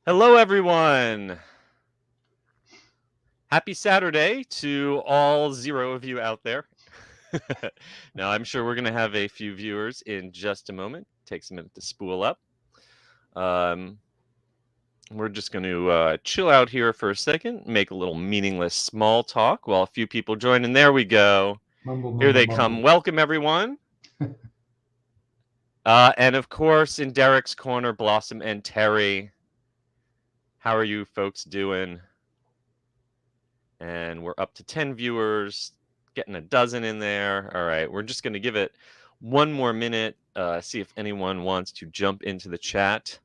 Hello, everyone. Happy Saturday to all 0 of you out there. Now, I'm sure we're going to have a few viewers in just a moment. Takes a minute to spool up. We're just going to chill out here for a second, make a little meaningless small talk while a few people join. And there we go. Mumble, Here mumble, they come. mumble. Welcome, everyone. And of course, in Derek's corner, Blossom and Terry. How are you folks doing? And we're up to 10 viewers, getting a dozen in there. All right, we're just going to give it one more minute, see if anyone wants to jump into the chat.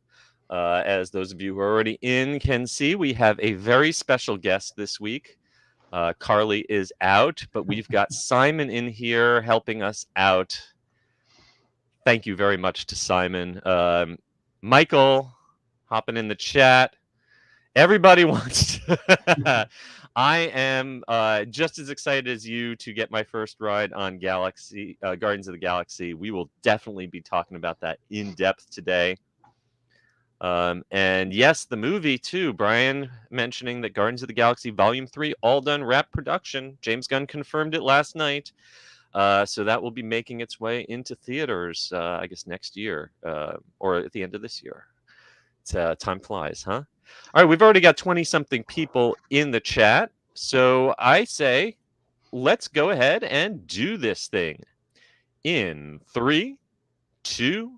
As those of you who are already in can see, we have a very special guest this week. Carly is out, but we've got Simon in here helping us out. Thank you very much to Simon. Michael, hopping in the chat. Everybody wants to. I am just as excited as you to get my first ride on Guardians of the Galaxy. We will definitely be talking about that in depth today. And yes, the movie too. Brian mentioning that Guardians of the Galaxy Volume 3 all done wrap production. James Gunn confirmed it last night. So that will be making its way into theaters, I guess next year or at the end of this year. Time flies, huh? All right, we've already got 20-something people in the chat. So I say, let's go ahead and do this thing. In 3, 2,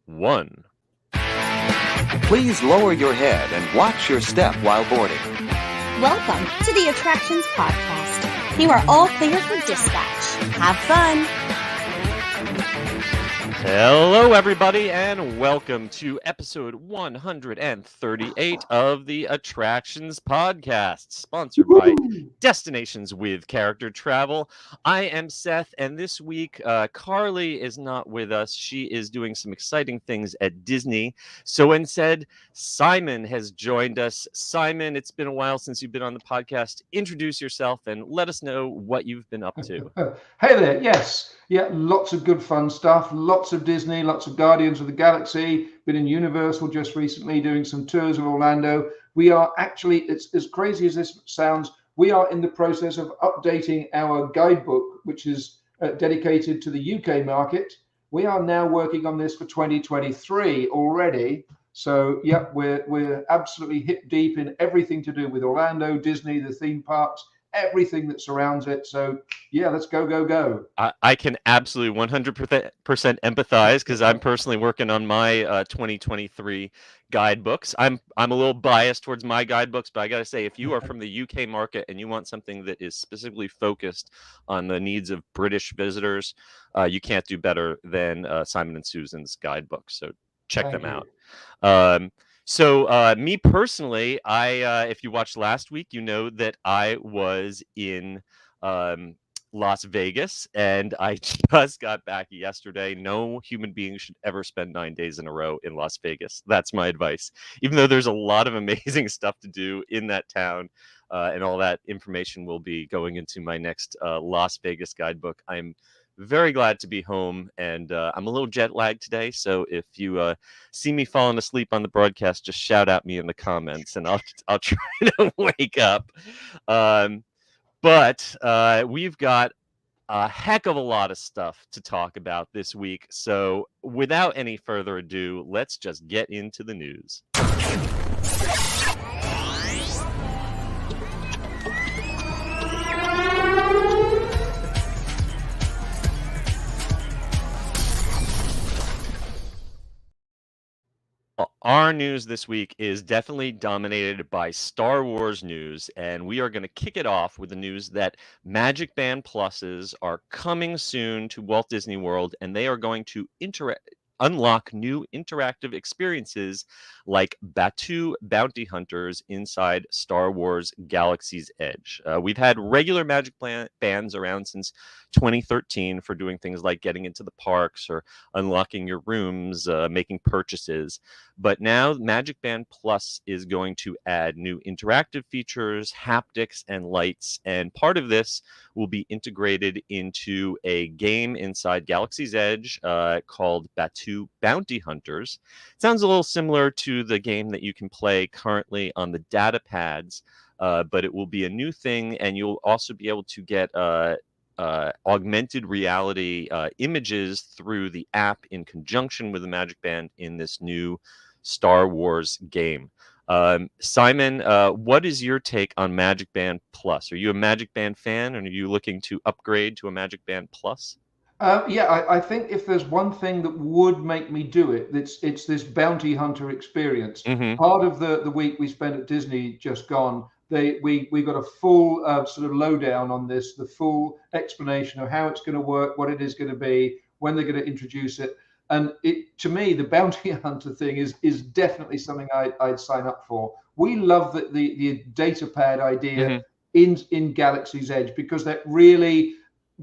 1. Please lower your head and watch your step while boarding. Welcome to the Attractions Podcast. You are all clear for dispatch. Have fun. Hello, everybody, and welcome to episode 138 of the Attractions Podcast, sponsored by Destinations with Character Travel. I am Seth, and this week, Carly is not with us. She is doing some exciting things at Disney. So instead, Simon has joined us. Simon, it's been a while since you've been on the podcast. Introduce yourself and let us know what you've been up to. Hey there, yes. Yeah, lots of good fun stuff. Lots of Disney, lots of Guardians of the Galaxy. Been in Universal just recently doing some tours of Orlando. We are actually, it's as crazy as this sounds, we are in the process of updating our guidebook, which is dedicated to the UK market. We are now working on this for 2023 already. So, yeah, we're absolutely hip deep in everything to do with Orlando, Disney, the theme parks, everything that surrounds it. So yeah, let's go. I can absolutely 100% empathize because I'm personally working on my 2023 guidebooks. I'm a little biased towards my guidebooks, but I got to say, if you are from the UK market and you want something that is specifically focused on the needs of British visitors, you can't do better than Simon and Susan's guidebook. So check them out. So me personally, if you watched last week, you know that I was in Las Vegas, and I just got back yesterday. No human being should ever spend 9 days in a row in Las Vegas. That's my advice. Even though there's a lot of amazing stuff to do in that town, and all that information will be going into my next Las Vegas guidebook. I'm very glad to be home, and I'm a little jet lagged today, so if you see me falling asleep on the broadcast, just shout at me in the comments, and I'll try to wake up. But we've got a heck of a lot of stuff to talk about this week, so without any further ado, let's just get into the news. Our news this week is definitely dominated by Star Wars news, and we are going to kick it off with the news that Magic Band Pluses are coming soon to Walt Disney World, and they are going to unlock new interactive experiences like Batuu bounty hunters inside Star Wars Galaxy's Edge. We've had regular Magic Bands around since 2013 for doing things like getting into the parks or unlocking your rooms, making purchases. But now Magic Band Plus is going to add new interactive features, haptics, and lights. And part of this will be integrated into a game inside Galaxy's Edge called Batuu to bounty hunters. Sounds a little similar to the game that you can play currently on the data pads, but it will be a new thing, and you'll also be able to get augmented reality images through the app in conjunction with the Magic Band in this new Star Wars game. Simon, what is your take on Magic Band Plus? Are you a Magic Band fan, and are you looking to upgrade to a Magic Band Plus? Yeah, I think if there's one thing that would make me do it, it's this bounty hunter experience. Mm-hmm. Part of the week we spent at Disney just gone, we got a full sort of lowdown on this, the full explanation of how it's going to work, what it is going to be, when they're going to introduce it. And to me, the bounty hunter thing is definitely something I'd sign up for. We love the data pad idea in Galaxy's Edge, because that really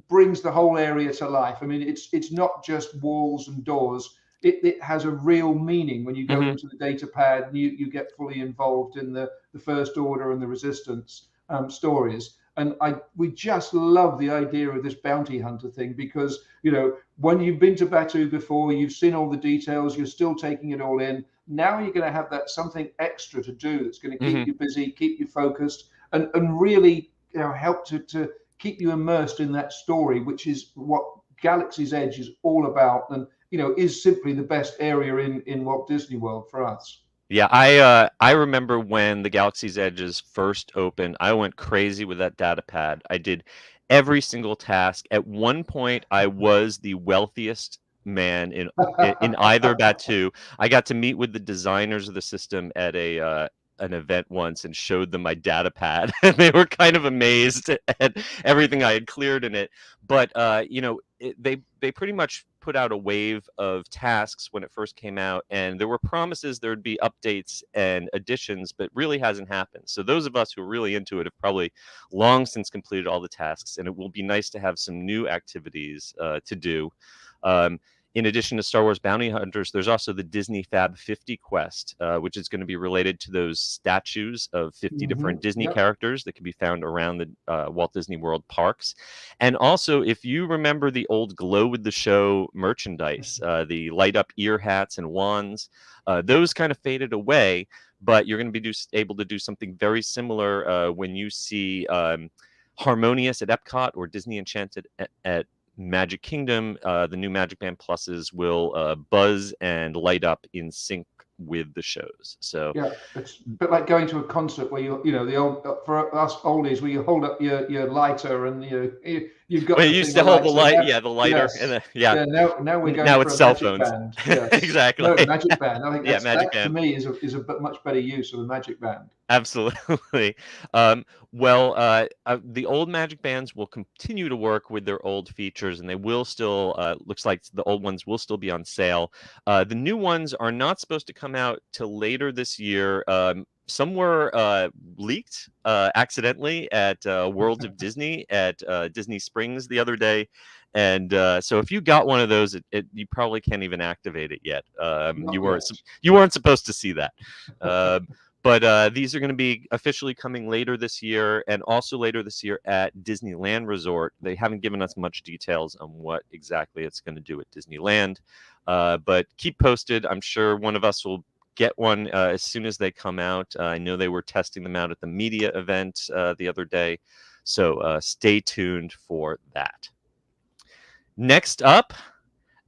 brings the whole area to life. I mean, it's not just walls and doors. It has a real meaning when you go into the data pad and you get fully involved in the First Order and the Resistance stories. And we just love the idea of this bounty hunter thing, because, you know, when you've been to Batuu before, you've seen all the details, you're still taking it all in. Now you're going to have that something extra to do that's going to keep you busy, keep you focused, and really, you know, help to keep you immersed in that story, which is what Galaxy's Edge is all about, and, you know, is simply the best area in Walt Disney World for us. Yeah, I remember when the Galaxy's Edges first opened, I went crazy with that data pad. I did every single task. At one point, I was the wealthiest man in either Batuu. I got to meet with the designers of the system at an event once and showed them my data pad, and they were kind of amazed at everything I had cleared in it. But you know, they pretty much put out a wave of tasks when it first came out, and there were promises there would be updates and additions, but really hasn't happened. So those of us who are really into it have probably long since completed all the tasks, and it will be nice to have some new activities to do. In addition to Star Wars Bounty Hunters, there's also the Disney Fab 50 quest, which is going to be related to those statues of 50 different Disney characters that can be found around the Walt Disney World parks. And also, if you remember the old Glow with the Show merchandise, the light up ear hats and wands, those kind of faded away, but you're going to be able to do something very similar when you see Harmonious at Epcot or Disney Enchanted at Magic Kingdom. The new Magic Band Pluses will buzz and light up in sync with the shows. So yeah, it's a bit like going to a concert where you know, the old, for us oldies, where you hold up your lighter and you've got. Well, you used to hold the light, the lighter, yes. And now we're going. Now for it's a cell Magic phones. Band. Yes. Exactly. No, Magic Band. I think Magic that Band to me is a much better use of the Magic Band. Absolutely. The old Magic Bands will continue to work with their old features, and they will still, looks like the old ones will still be on sale. The new ones are not supposed to come out till later this year. Some were leaked accidentally at World of Disney at Disney Springs the other day. And so if you got one of those, you probably can't even activate it yet. You weren't supposed to see that. But these are going to be officially coming later this year, and also later this year at Disneyland Resort. They haven't given us much details on what exactly it's going to do at Disneyland, but keep posted. I'm sure one of us will get one as soon as they come out. I know they were testing them out at the media event the other day, so stay tuned for that. Next up,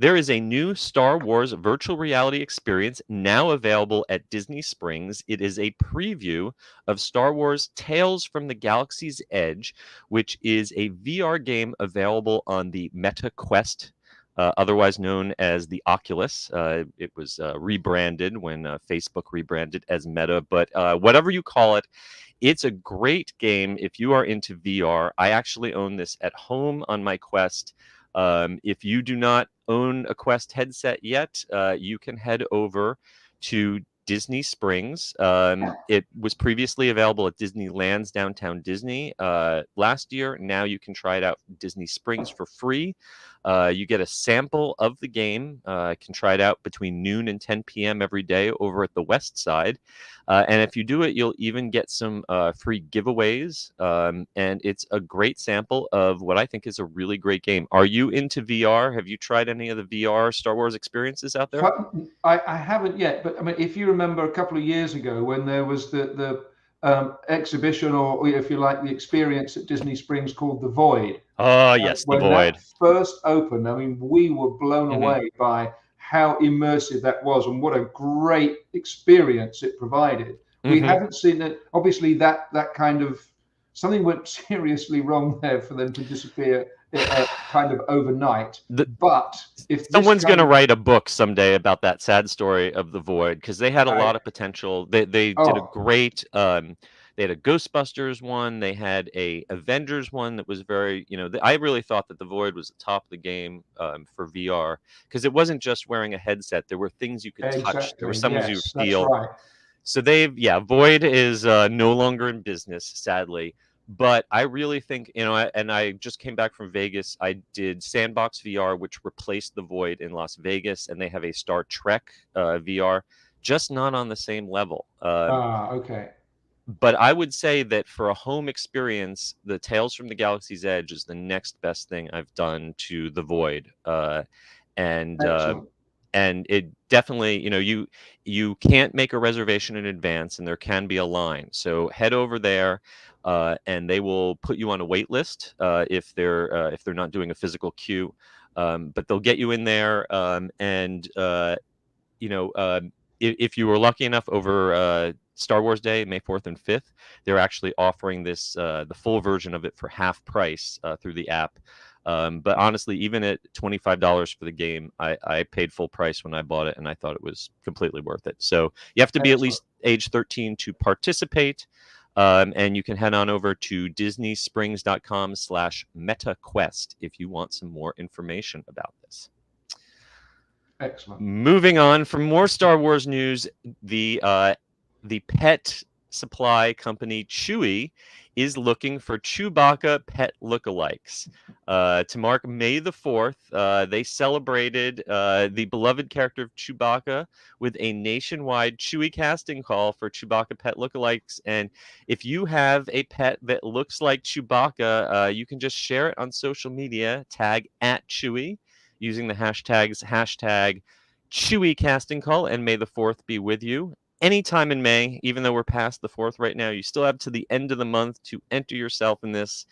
there is a new Star Wars virtual reality experience now available at Disney Springs. It is a preview of Star Wars Tales from the Galaxy's Edge, which is a VR game available on the Meta Quest, otherwise known as the Oculus. It was rebranded when Facebook rebranded as Meta, but whatever you call it, it's a great game if you are into VR. I actually own this at home on my Quest. If you do not own a Quest headset yet, you can head over to Disney Springs. It was previously available at Disneyland's Downtown Disney last year. Now you can try it out at Disney Springs for free. You get a sample of the game. Can try it out between noon and 10 p.m. every day over at the West Side. And if you do it, you'll even get some free giveaways. And it's a great sample of what I think is a really great game. Are you into VR? Have you tried any of the VR Star Wars experiences out there? I haven't yet, but I mean, if you remember a couple of years ago when there was the exhibition, or if you like, the experience at Disney Springs called The Void. Oh, yes, The When Void. that first opened, I mean, we were blown away by how immersive that was and what a great experience it provided. We haven't seen it. Obviously, that kind of something went seriously wrong there for them to disappear kind of overnight. But if someone's going to write a book someday about that sad story of The Void, because they had a lot of potential. They did a great. They had a Ghostbusters one. They had a Avengers one that was very, I really thought that The Void was the top of the game for VR, because it wasn't just wearing a headset. There were things you could touch. There were some things you could feel. That's right. So Void is no longer in business, sadly. But I really think, and I just came back from Vegas. I did Sandbox VR, which replaced the Void in Las Vegas, and they have a Star Trek VR, just not on the same level. Okay. But I would say that for a home experience, the Tales from the Galaxy's Edge is the next best thing I've done to the Void. And it definitely, you can't make a reservation in advance, and there can be a line. So head over there, and they will put you on a wait list if they're not doing a physical queue. But they'll get you in there, if you were lucky enough over Star Wars Day, May 4th and 5th, they're actually offering this the full version of it for half price through the app. But honestly, even at $25 for the game, I paid full price when I bought it, and I thought it was completely worth it. So you have to be at least age 13 to participate. And you can head on over to DisneySprings.com/MetaQuest if you want some more information about this. Excellent. Moving on, for more Star Wars news, the pet supply company Chewy is looking for Chewbacca pet lookalikes. To mark May the 4th, they celebrated the beloved character of Chewbacca with a nationwide Chewy casting call for Chewbacca pet lookalikes. And if you have a pet that looks like Chewbacca, you can just share it on social media, tag @Chewy, using the hashtag Chewy casting call, and May the 4th be with you. Anytime in May, even though we're past the 4th right now, you still have to the end of the month to enter yourself in this.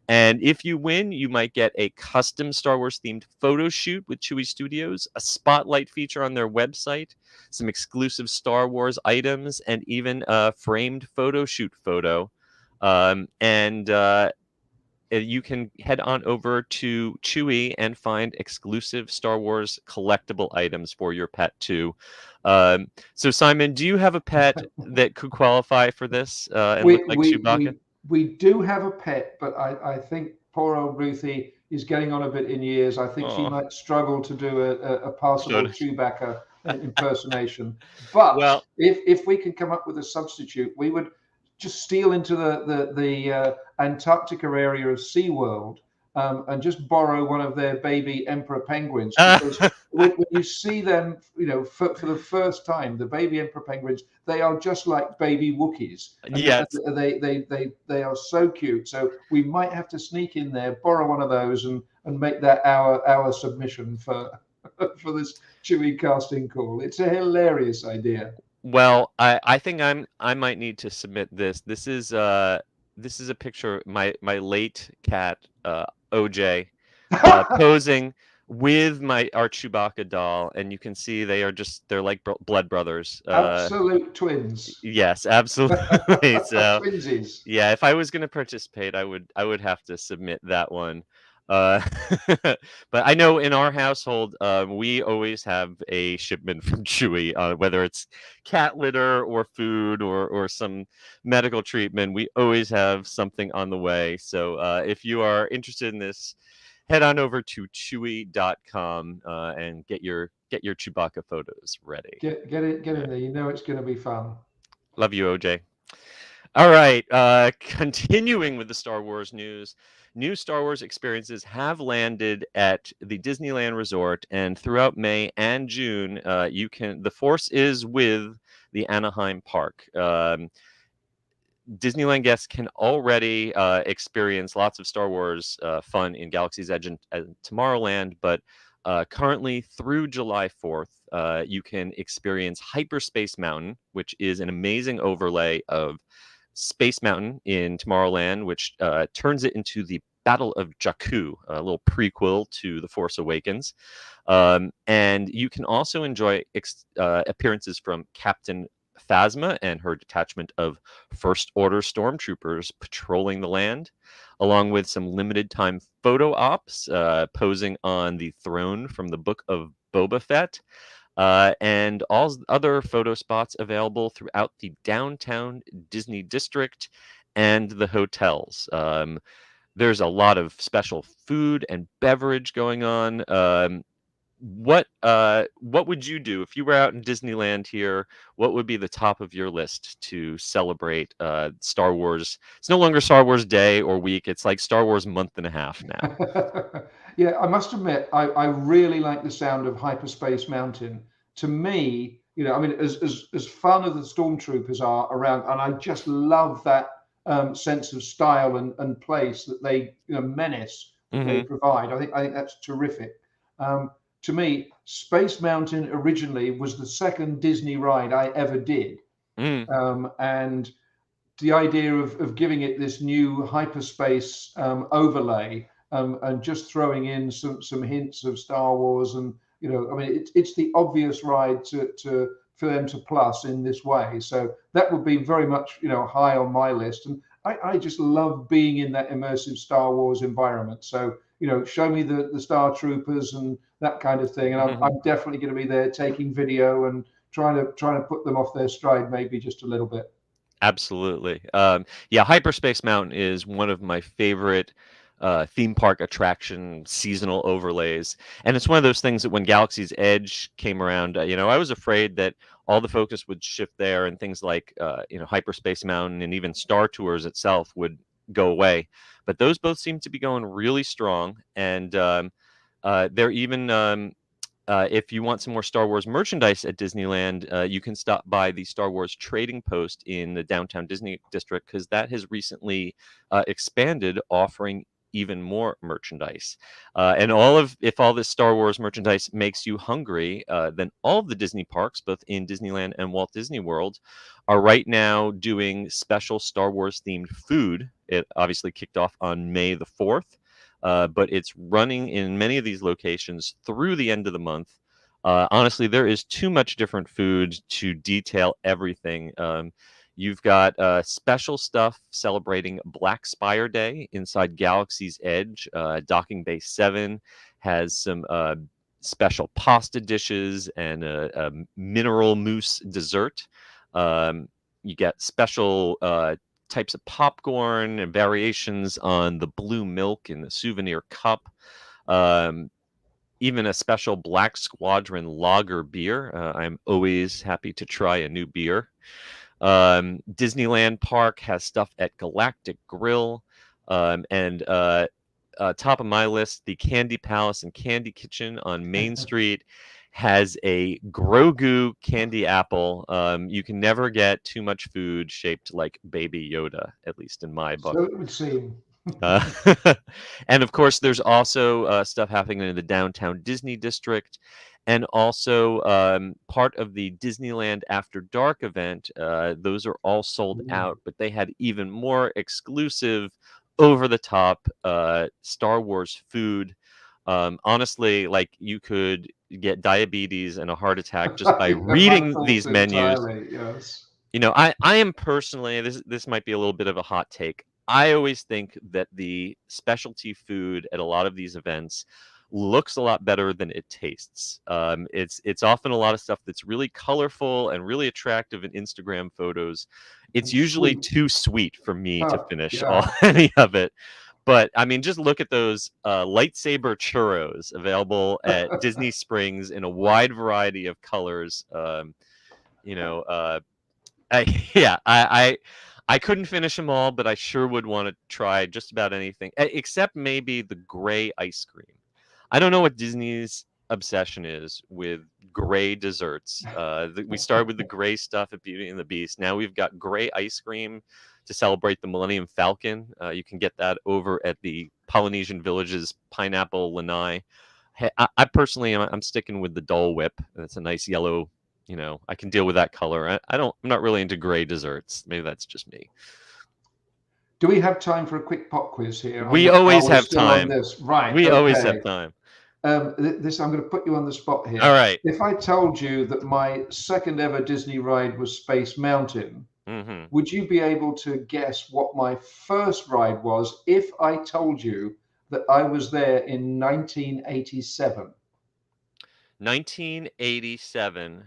And if you win, you might get a custom Star Wars themed photo shoot with Chewy Studios, a spotlight feature on their website, some exclusive Star Wars items, and even a framed photo shoot photo. You can head on over to Chewy and find exclusive Star Wars collectible items for your pet too. So Simon, do you have a pet that could qualify for this and look like Chewbacca? We do have a pet, but I think poor old Ruthie is getting on a bit in years. I think she might struggle to do a passable Chewbacca impersonation. But if we could come up with a substitute, we would just steal into the Antarctica area of SeaWorld and just borrow one of their baby emperor penguins. Because when you see them, for the first time, the baby emperor penguins, they are just like baby Wookiees. Yes. They are so cute. So we might have to sneak in there, borrow one of those, and make that our submission for this Chewy casting call. It's a hilarious idea. Well, I think I might need to submit this. This is a picture of my late cat OJ posing with our Chewbacca doll, and you can see they're like blood brothers. Absolute twins. Yes, absolutely. So Twinsies. yeah, if I was going to participate, I would have to submit that one. But I know in our household, we always have a shipment from Chewy, whether it's cat litter or food or some medical treatment. We always have something on the way. So if you are interested in this, head on over to chewy.com and get your Chewbacca photos ready. Get in there. You know it's going to be fun. Love you, OJ. All right. Continuing with the Star Wars news, new Star Wars experiences have landed at the Disneyland Resort, and throughout May and June, the Force is with the Anaheim Park. Disneyland guests can already experience lots of Star Wars fun in Galaxy's Edge and Tomorrowland, but currently through July 4th, you can experience Hyperspace Mountain, which is an amazing overlay of Space Mountain in Tomorrowland, which turns it into the Battle of Jakku, a little prequel to The Force Awakens. And you can also enjoy appearances from Captain Phasma and her detachment of First Order stormtroopers patrolling the land, along with some limited time photo ops posing on the throne from the Book of Boba Fett, and all other photo spots available throughout the downtown Disney district and the hotels. There's a lot of special food and beverage going on. What would you do if you were out in Disneyland here? What would be the top of your list to celebrate Star Wars? It's no longer Star Wars Day or week. It's like Star Wars month and a half now. Yeah, I must admit, I really like the sound of Hyperspace Mountain. To me, I mean, as fun as the stormtroopers are around, and I just love that sense of style and place that they, menace that they Hmm. provide. I think that's terrific. To me, Space Mountain originally was the second Disney ride I ever did, Mm. and the idea of giving it this new hyperspace overlay, and just throwing in some hints of Star Wars, and I mean, it's the obvious ride to for them to plus in this way. So that would be very much high on my list, and I just love being in that immersive Star Wars environment. So show me the Star Troopers and that kind of thing, and I'm definitely going to be there taking video and trying to put them off their stride, maybe just a little bit. Absolutely. Yeah, Hyperspace Mountain is one of my favorite theme park attraction seasonal overlays. And it's one of those things that when Galaxy's Edge came around, I was afraid that all the focus would shift there and things like, Hyperspace Mountain and even Star Tours itself would go away. But those both seem to be going really strong. And they're even if you want some more Star Wars merchandise at Disneyland, you can stop by the Star Wars Trading Post in the downtown Disney district, because that has recently expanded, offering even more merchandise. And if all this Star Wars merchandise makes you hungry, then all of the Disney parks, both in Disneyland and Walt Disney World, are right now doing special Star Wars themed food. It obviously kicked off on May the 4th. But it's running in many of these locations through the end of the month. Honestly, there is too much different food to detail everything. You've got special stuff celebrating Black Spire Day inside Galaxy's Edge. Docking Bay 7 has some special pasta dishes and a mineral mousse dessert. You get special types of popcorn and variations on the blue milk in the souvenir cup. Even a special Black Squadron lager beer. I'm always happy to try a new beer. Disneyland Park has stuff at Galactic Grill. And top of my list, the Candy Palace and Candy Kitchen on Main Street has a Grogu candy apple. You can never get too much food shaped like Baby Yoda, at least in my book. So it would seem. Uh, and of course, there's also stuff happening in the downtown Disney district, and also part of the Disneyland After Dark event. Those are all sold out, but they had even more exclusive, over-the-top Star Wars food. Honestly, like, you could get diabetes and a heart attack just by reading these menus. Entirely, yes. I am personally, this might be a little bit of a hot take. I always think that the specialty food at a lot of these events looks a lot better than it tastes. It's often a lot of stuff that's really colorful and really attractive in Instagram photos. It's usually Sweet. too sweet for me to finish Yeah. any of it. But I mean, just look at those lightsaber churros available at Disney Springs in a wide variety of colors. You know, yeah, I couldn't finish them all, but I sure would want to try just about anything, except maybe the gray ice cream. I don't know what Disney's obsession is with gray desserts. We started with the gray stuff at Beauty and the Beast. Now we've got gray ice cream to celebrate the Millennium Falcon. You can get that over at the Polynesian Village's Pineapple Lanai. I personally, I'm sticking with the Dole Whip. That's a nice yellow. I can deal with that color. I'm not really into gray desserts. Maybe that's just me. Do we have time for a quick pop quiz here? We always have still on time. this? Right. We always okay. have time. I'm going to put you on the spot here. All right. If I told you that my second ever Disney ride was Space Mountain, would you be able to guess what my first ride was if I told you that I was there in 1987? 1987.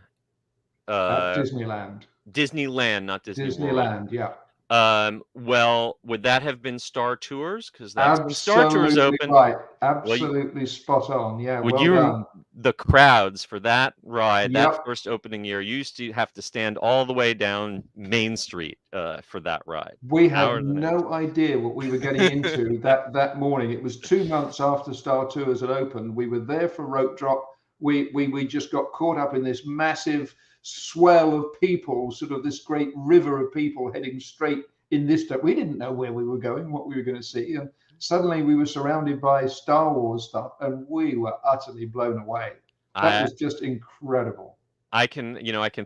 Disneyland. Disneyland, not Disney Disneyland, World. yeah. Well, would that have been Star Tours? Because that's Absolutely Star Tours open. Right. Absolutely spot on. Yeah. Would well you done. The crowds for that ride, Yep. that first opening year, you used to have to stand all the way down Main Street for that ride. We had no idea what we were getting into that morning. It was 2 months after Star Tours had opened. We were there for rope drop. We just got caught up in this massive swell of people, sort of this great river of people heading straight in this direction. We didn't know where we were going, what we were going to see, and suddenly we were surrounded by Star Wars stuff, and we were utterly blown away. That was just incredible. I can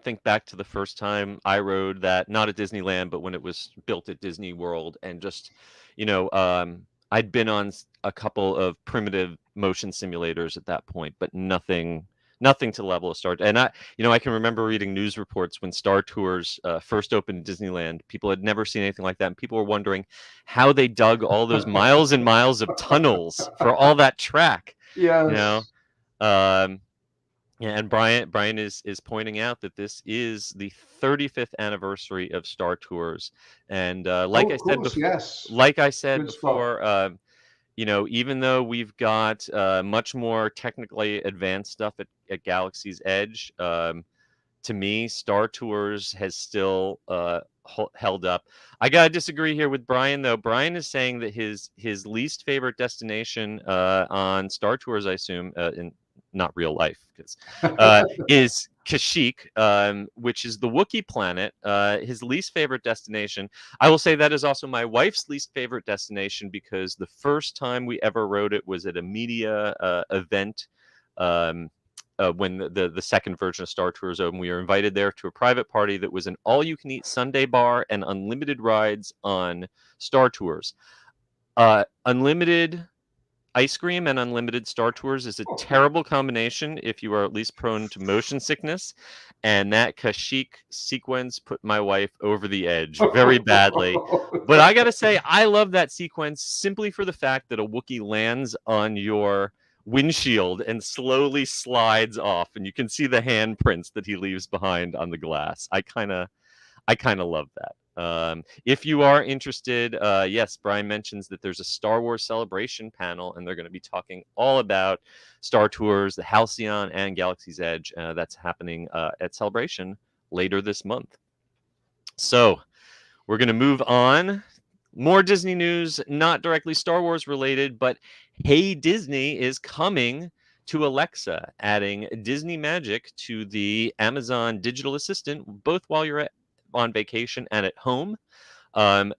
think back to the first time I rode that, not at Disneyland, but when it was built at Disney World, and just, I'd been on a couple of primitive motion simulators at that point, but nothing to the level of Star. And I can remember reading news reports when Star Tours first opened in Disneyland. People had never seen anything like that, and people were wondering how they dug all those miles and miles of tunnels for all that track. Yeah. And Brian is pointing out that this is the 35th anniversary of Star Tours, and like I said before, even though we've got much more technically advanced stuff at Galaxy's Edge, to me, Star Tours has still held up. I gotta disagree here with Brian, though. Brian is saying that his least favorite destination on Star Tours, I assume, in not real life, is Kashyyyk, which is the Wookiee planet. His least favorite destination. I will say that is also my wife's least favorite destination, because the first time we ever rode it was at a media event when the second version of Star Tours opened. We were invited there to a private party that was an all-you-can-eat Sunday bar and unlimited rides on Star Tours. Unlimited ice cream and unlimited Star Tours is a terrible combination if you are at least prone to motion sickness, and that Kashyyyk sequence put my wife over the edge very badly. But I gotta say, I love that sequence simply for the fact that a Wookiee lands on your windshield and slowly slides off, and you can see the handprints that he leaves behind on the glass. I kind of love that. If you are interested, yes, Brian mentions that there's a Star Wars Celebration panel, and they're going to be talking all about Star Tours, the Halcyon, and Galaxy's Edge. That's happening at Celebration later this month. So we're going to move on. More Disney news, not directly Star Wars related, but Hey Disney is coming to Alexa, adding Disney Magic to the Amazon digital assistant, both while you're on vacation and at home.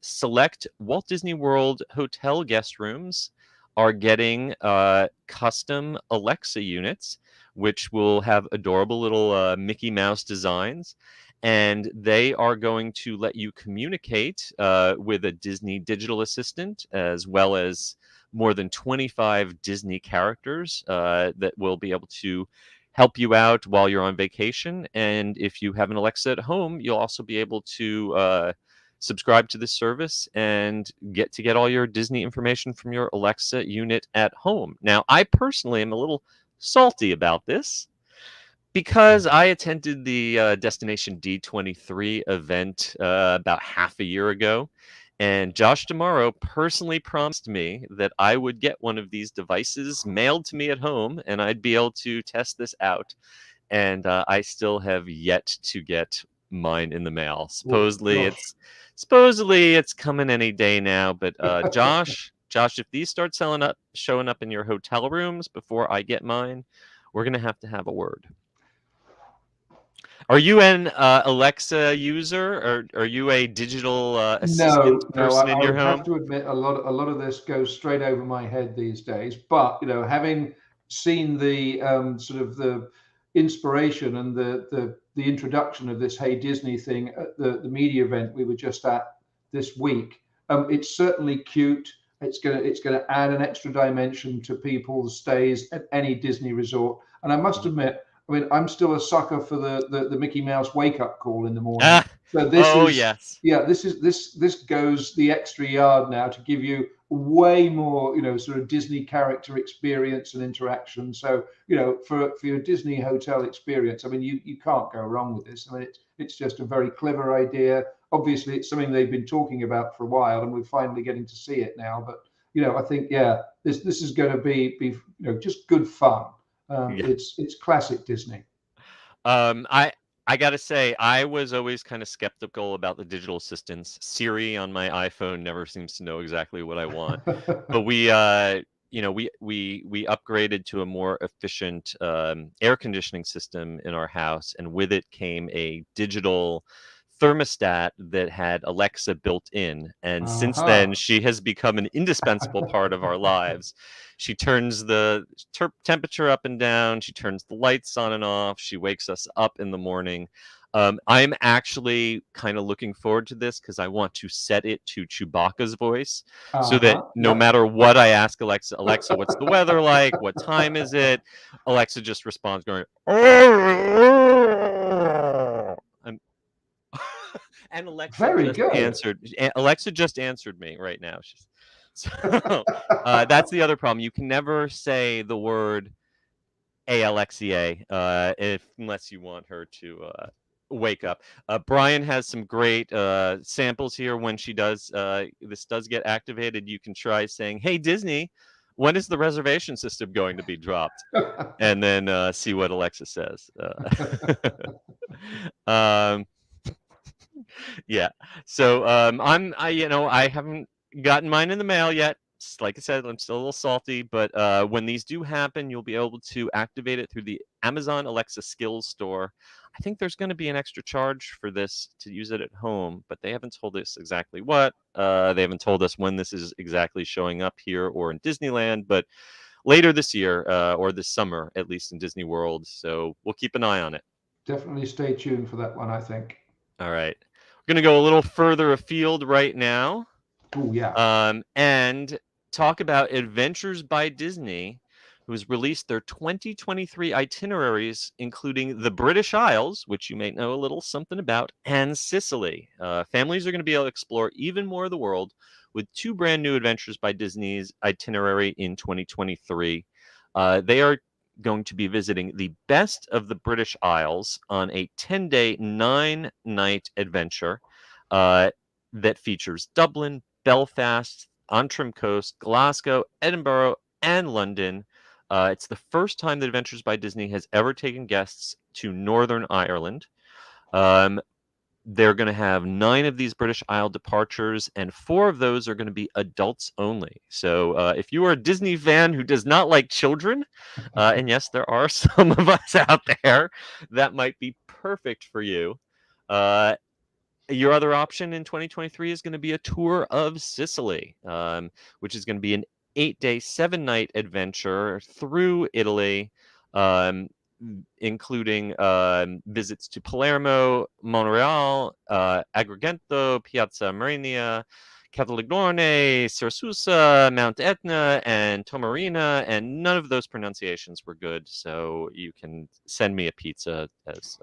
Select Walt Disney World hotel guest rooms are getting custom Alexa units, which will have adorable little Mickey Mouse designs, and they are going to let you communicate with a Disney digital assistant, as well as more than 25 Disney characters that will be able to help you out while you're on vacation. And if you have an Alexa at home, you'll also be able to subscribe to this service and get all your Disney information from your Alexa unit at home. Now, I personally am a little salty about this, because I attended the Destination D23 event about half a year ago, and Josh D'Amaro personally promised me that I would get one of these devices mailed to me at home, and I'd be able to test this out. And I still have yet to get mine in the mail. Oh, Supposedly it's coming any day now. But Josh, if these start showing up in your hotel rooms before I get mine, we're gonna have to have a word. Are you an Alexa user, or are you a digital assistant no, person in I your would have home? to admit a lot of this goes straight over my head these days. But having seen the sort of the inspiration and the introduction of this Hey Disney thing at the media event we were just at this week, it's certainly cute. It's gonna add an extra dimension to people's stays at any Disney resort. And I must admit, I mean, I'm still a sucker for the Mickey Mouse wake up call in the morning. Ah, So this is yes. yeah, this goes the extra yard now to give you way more, sort of Disney character experience and interaction. So, for your Disney hotel experience, I mean, you can't go wrong with this. I mean, it's just a very clever idea. Obviously, it's something they've been talking about for a while, and we're finally getting to see it now. But I think this is going to be just good fun. Yeah. It's classic Disney. I gotta say, I was always kind of skeptical about the digital assistants. Siri on my iPhone never seems to know exactly what I want. But we upgraded to a more efficient air conditioning system in our house, and with it came a digital thermostat that had Alexa built in. And since then, she has become an indispensable part of our lives. She turns the temperature up and down. She turns the lights on and off. She wakes us up in the morning. I'm actually kind of looking forward to this because I want to set it to Chewbacca's voice so that no Yep. matter what I ask Alexa, what's the weather like? What time is it? Alexa just responds going, and Alexa Very just good. answered. Alexa just answered me right now. So that's the other problem. You can never say the word Alexia unless you want her to wake up. Brian has some great samples here. When she does this does get activated, you can try saying, "Hey Disney, when is the reservation system going to be dropped?" And then see what Alexa says. Yeah. So I haven't gotten mine in the mail yet. Like I said, I'm still a little salty, but when these do happen, you'll be able to activate it through the Amazon Alexa Skills Store. I think there's going to be an extra charge for this to use it at home, but they haven't told us exactly what. They haven't told us when this is exactly showing up here or in Disneyland, but later this year or this summer, at least in Disney World. So we'll keep an eye on it. Definitely stay tuned for that one, I think. All right. We're going to go a little further afield right now. Oh, yeah. And talk about Adventures by Disney, who has released their 2023 itineraries, including the British Isles, which you may know a little something about, and Sicily. Families are going to be able to explore even more of the world with 2 brand new Adventures by Disney's itinerary in 2023. They are going to be visiting the best of the British Isles on a 10-day, 9-night adventure that features Dublin, Belfast, Antrim Coast, Glasgow, Edinburgh, and London. It's the first time that Adventures by Disney has ever taken guests to Northern Ireland. They're going to have 9 of these British Isle departures, and 4 of those are going to be adults only. So if you are a Disney fan who does not like children, and yes, there are some of us out there, that might be perfect for you. Your other option in 2023 is going to be a tour of Sicily, which is going to be an 8-day, 7-night adventure through Italy, including visits to Palermo, Monreale, Agrigento, Piazza Marinia, Cavaglione, Siracusa, Mount Etna, and Tomarina, and none of those pronunciations were good, so you can send me a pizza as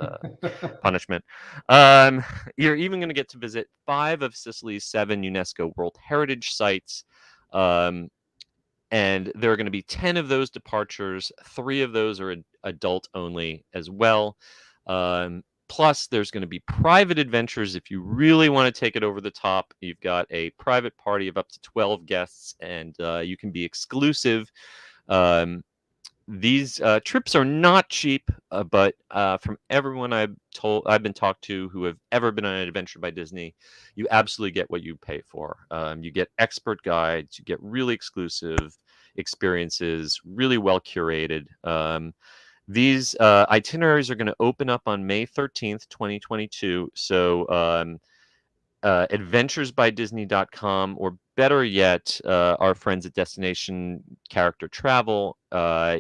punishment. You're even going to get to visit 5 of Sicily's 7 UNESCO World Heritage Sites, and there are going to be 10 of those departures. 3 of those are adult only as well. Plus, there's going to be private adventures if you really want to take it over the top. You've got a private party of up to 12 guests, and you can be exclusive these trips are not cheap, but from everyone I've been talked to who have ever been on an adventure by Disney, you absolutely get what you pay for. You get expert guides, you get really exclusive experiences, really well curated. These itineraries are going to open up on May 13th, 2022. So adventuresbydisney.com, or better yet, our friends at Destination Character Travel,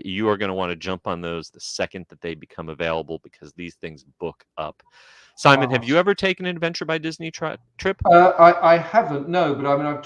you are going to want to jump on those the second that they become available, because these things book up. Simon, have you ever taken an Adventure by Disney trip? I haven't, no, but I mean, I've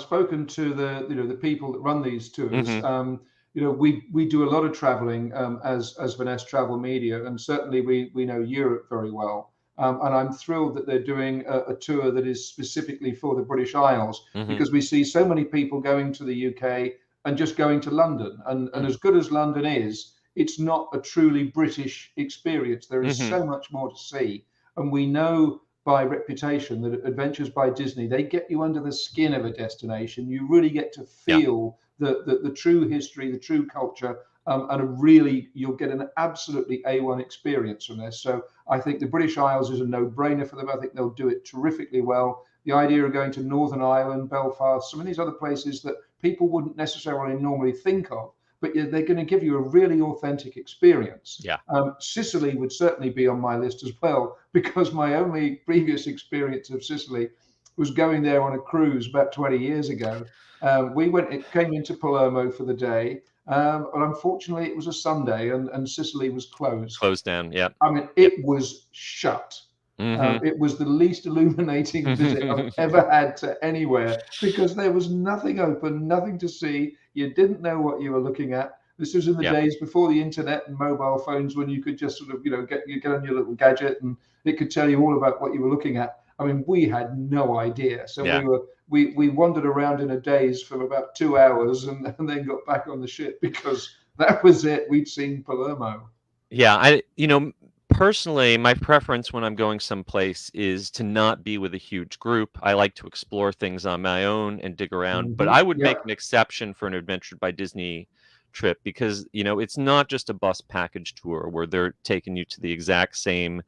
spoken to the people that run these tours. Mhm. We do a lot of traveling as Vanessa Travel Media, and certainly we know Europe very well. And I'm thrilled that they're doing a tour that is specifically for the British Isles, Mhm. because we see so many people going to the UK and just going to London. And as good as London is, it's not a truly British experience. There is Mhm. so much more to see. And we know by reputation that Adventures by Disney, they get you under the skin of a destination. You really get to Yeah. feel the true history, the true culture, and really you'll get an absolutely A1 experience from this. So I think the British Isles is a no-brainer for them. I think they'll do it terrifically well. The idea of going to Northern Ireland, Belfast, some of these other places that people wouldn't necessarily normally think of, but they're going to give you a really authentic experience. Yeah. Sicily would certainly be on my list as well, because my only previous experience of Sicily was going there on a cruise about 20 years ago. It came into Palermo for the day, and unfortunately it was a Sunday, and Sicily was closed. Closed down. Yeah. I mean, it was shut. Mhm. It was the least illuminating visit I've ever had to anywhere, because there was nothing open, nothing to see. You didn't know what you were looking at. This was in the Yeah. days before the internet and mobile phones, when you could just sort of, get on your little gadget and it could tell you all about what you were looking at. I mean, we had no idea. So Yeah. we wandered around in a daze for about 2 hours, and then got back on the ship, because that was it. We'd seen Palermo. Yeah, personally, my preference when I'm going someplace is to not be with a huge group. I like to explore things on my own and dig around, but I would make Yep. an exception for an Adventure by Disney trip, because, it's not just a bus package tour where they're taking you to the exact same,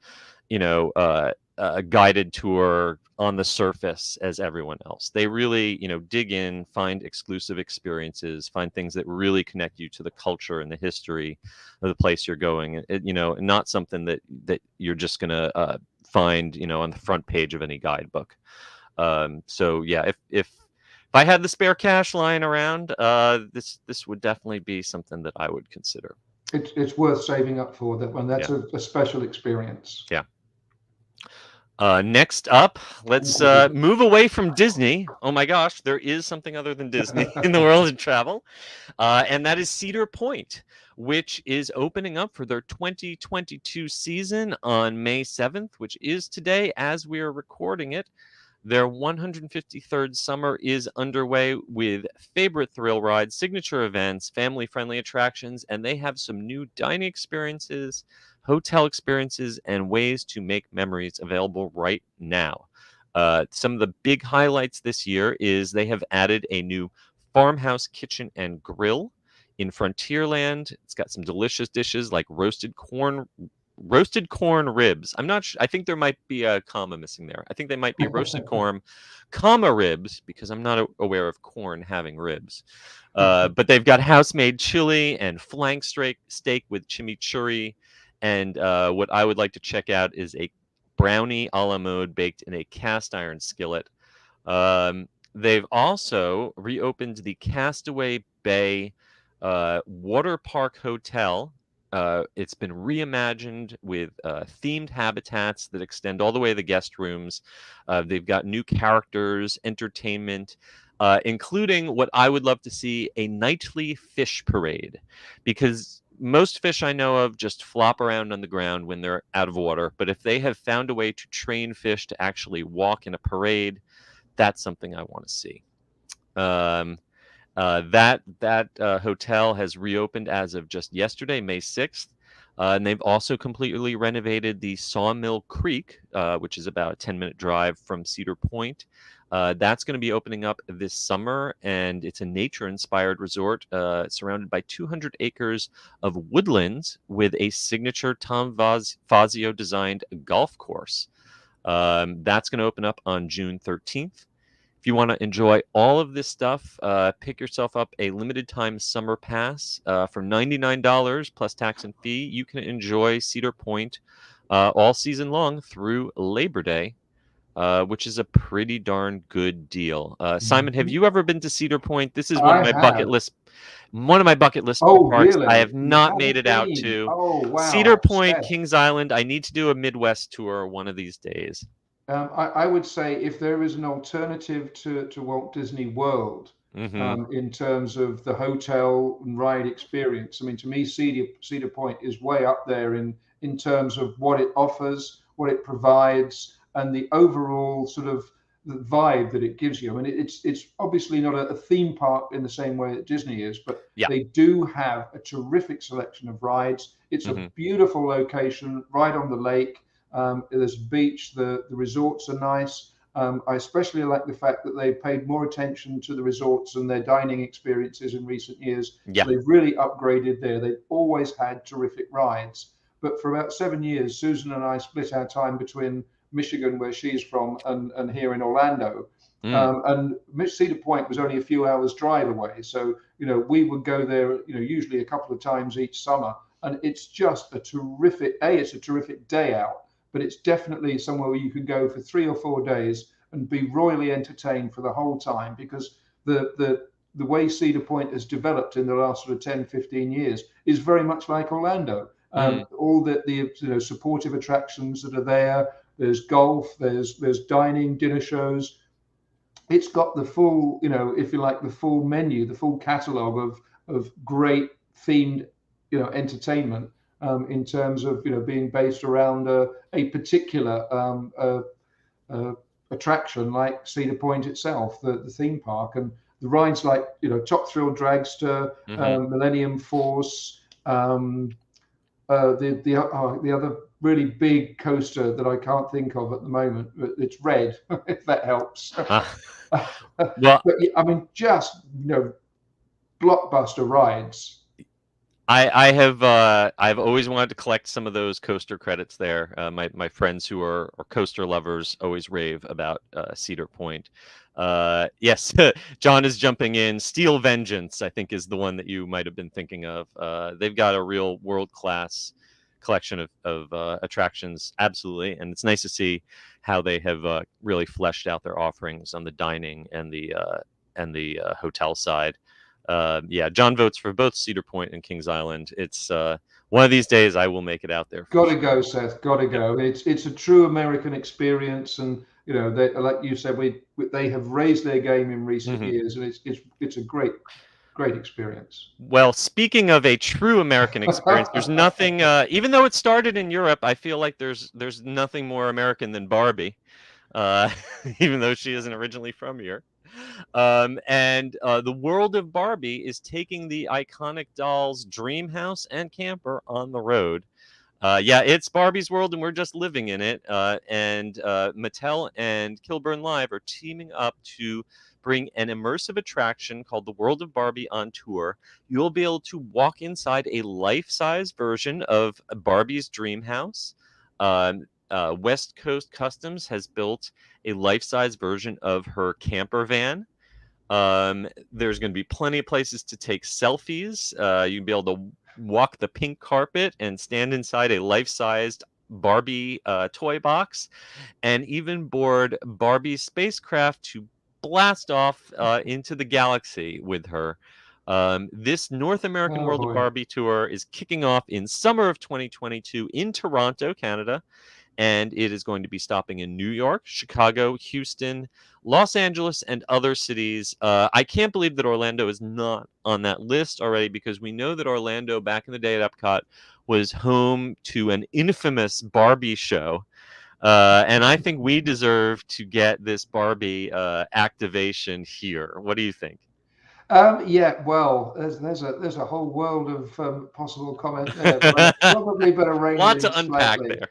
guided tour on the surface as everyone else. They really, dig in, find exclusive experiences, find things that really connect you to the culture and the history of the place you're going. And not something that you're just gonna find, on the front page of any guidebook. So yeah, if I had the spare cash lying around, this would definitely be something that I would consider. It's worth saving up for that one. That's Yeah. a special experience. Yeah. Next up, let's move away from Disney. Oh my gosh, there is something other than Disney in the world of travel, and that is Cedar Point, which is opening up for their 2022 season on May 7th, which is today as we are recording it. Their 153rd summer is underway with favorite thrill rides, signature events, family-friendly attractions, and they have some new dining experiences, hotel experiences, and ways to make memories available right now. Some of the big highlights this year is they have added a new farmhouse kitchen and grill in Frontierland. It's got some delicious dishes like roasted corn ribs. I'm not sure. I think there might be a comma missing there. I think they might be roasted corn, comma ribs, because I'm not aware of corn having ribs. But they've got house-made chili and flank steak with chimichurri. And what I would like to check out is a brownie a la mode baked in a cast iron skillet. They've also reopened the Castaway Bay Water Park Hotel. It's been reimagined with themed habitats that extend all the way to the guest rooms. They've got new characters, entertainment, including what I would love to see, a nightly fish parade, because most fish I know of just flop around on the ground when they're out of water. But if they have found a way to train fish to actually walk in a parade, that's something I want to see. That hotel has reopened as of just yesterday, May 6th. And they've also completely renovated the Sawmill Creek, which is about a 10-minute drive from Cedar Point. That's going to be opening up this summer, and it's a nature-inspired resort surrounded by 200 acres of woodlands with a signature Tom Fazio designed golf course. That's going to open up on June 13th. If you want to enjoy all of this stuff, pick yourself up a limited time summer pass for $99 plus tax and fee. You can enjoy Cedar Point all season long through Labor Day, which is a pretty darn good deal. Simon, have you ever been to Cedar Point? This is one of my bucket list. One of my bucket list parks really? I have not made it out to. Oh, wow. Cedar Point, Seth. Kings Island. I need to do a Midwest tour one of these days. I would say if there is an alternative to Walt Disney World in terms of the hotel and ride experience, I mean, to me, Cedar Point is way up there in terms of what it offers, what it provides, and the overall sort of the vibe that it gives you. I mean, it's obviously not a theme park in the same way that Disney is, but they do have a terrific selection of rides. It's a beautiful location right on the lake. There's a beach, the resorts are nice. I especially like the fact that they've paid more attention to the resorts and their dining experiences in recent years. So they've really upgraded there. They've always had terrific rides. But for about 7 years, Susan and I split our time between Michigan, where she's from, and here in Orlando. And Cedar Point was only a few hours drive away. So, we would go there, usually a couple of times each summer. And it's just a terrific day out. But it's definitely somewhere where you can go for 3 or 4 days and be royally entertained for the whole time, because the way Cedar Point has developed in the last sort of 10, 15 years is very much like Orlando. All the supportive attractions that are there. There's golf, there's dining, dinner shows. It's got the full, if you like, the full menu, the full catalog of great themed, entertainment. In terms of being based around a particular attraction like Cedar Point itself, the theme park, and the rides like Top Thrill Dragster, Millennium Force, the other really big coaster that I can't think of at the moment, but it's red, if that helps. But I mean, just blockbuster rides. I've always wanted to collect some of those coaster credits there. My friends who are coaster lovers always rave about Cedar Point. Yes, John is jumping in. Steel Vengeance, I think, is the one that you might have been thinking of. They've got a real world-class collection of attractions, absolutely, and it's nice to see how they have really fleshed out their offerings on the dining and the hotel side. John votes for both Cedar Point and Kings Island. It's one of these days I will make it out there. Gotta go, Seth. Gotta go. It's a true American experience, and they, like you said, they have raised their game in recent years, and it's a great experience. Well, speaking of a true American experience, there's nothing. Even though it started in Europe, I feel like there's nothing more American than Barbie, even though she isn't originally from here. The world of Barbie is taking the iconic doll's dream house and camper on the road. It's Barbie's world, and we're just living in it. Mattel and Kilburn Live are teaming up to bring an immersive attraction called the World of Barbie on tour. You'll be able to walk inside a life-size version of Barbie's dream house. West Coast Customs has built a life-size version of her camper van. There's going to be plenty of places to take selfies. You'll be able to walk the pink carpet and stand inside a life-sized Barbie toy box, and even board Barbie's spacecraft to blast off into the galaxy with her. This North American World of Barbie tour is kicking off in summer of 2022 in Toronto, Canada. And it is going to be stopping in New York, Chicago, Houston, Los Angeles, and other cities. I can't believe that Orlando is not on that list already, because we know that Orlando back in the day at Epcot was home to an infamous Barbie show. And I think we deserve to get this Barbie activation here. What do you think? Well, there's a whole world of possible comment there, but I probably better rein Lots it in to unpack slightly. there.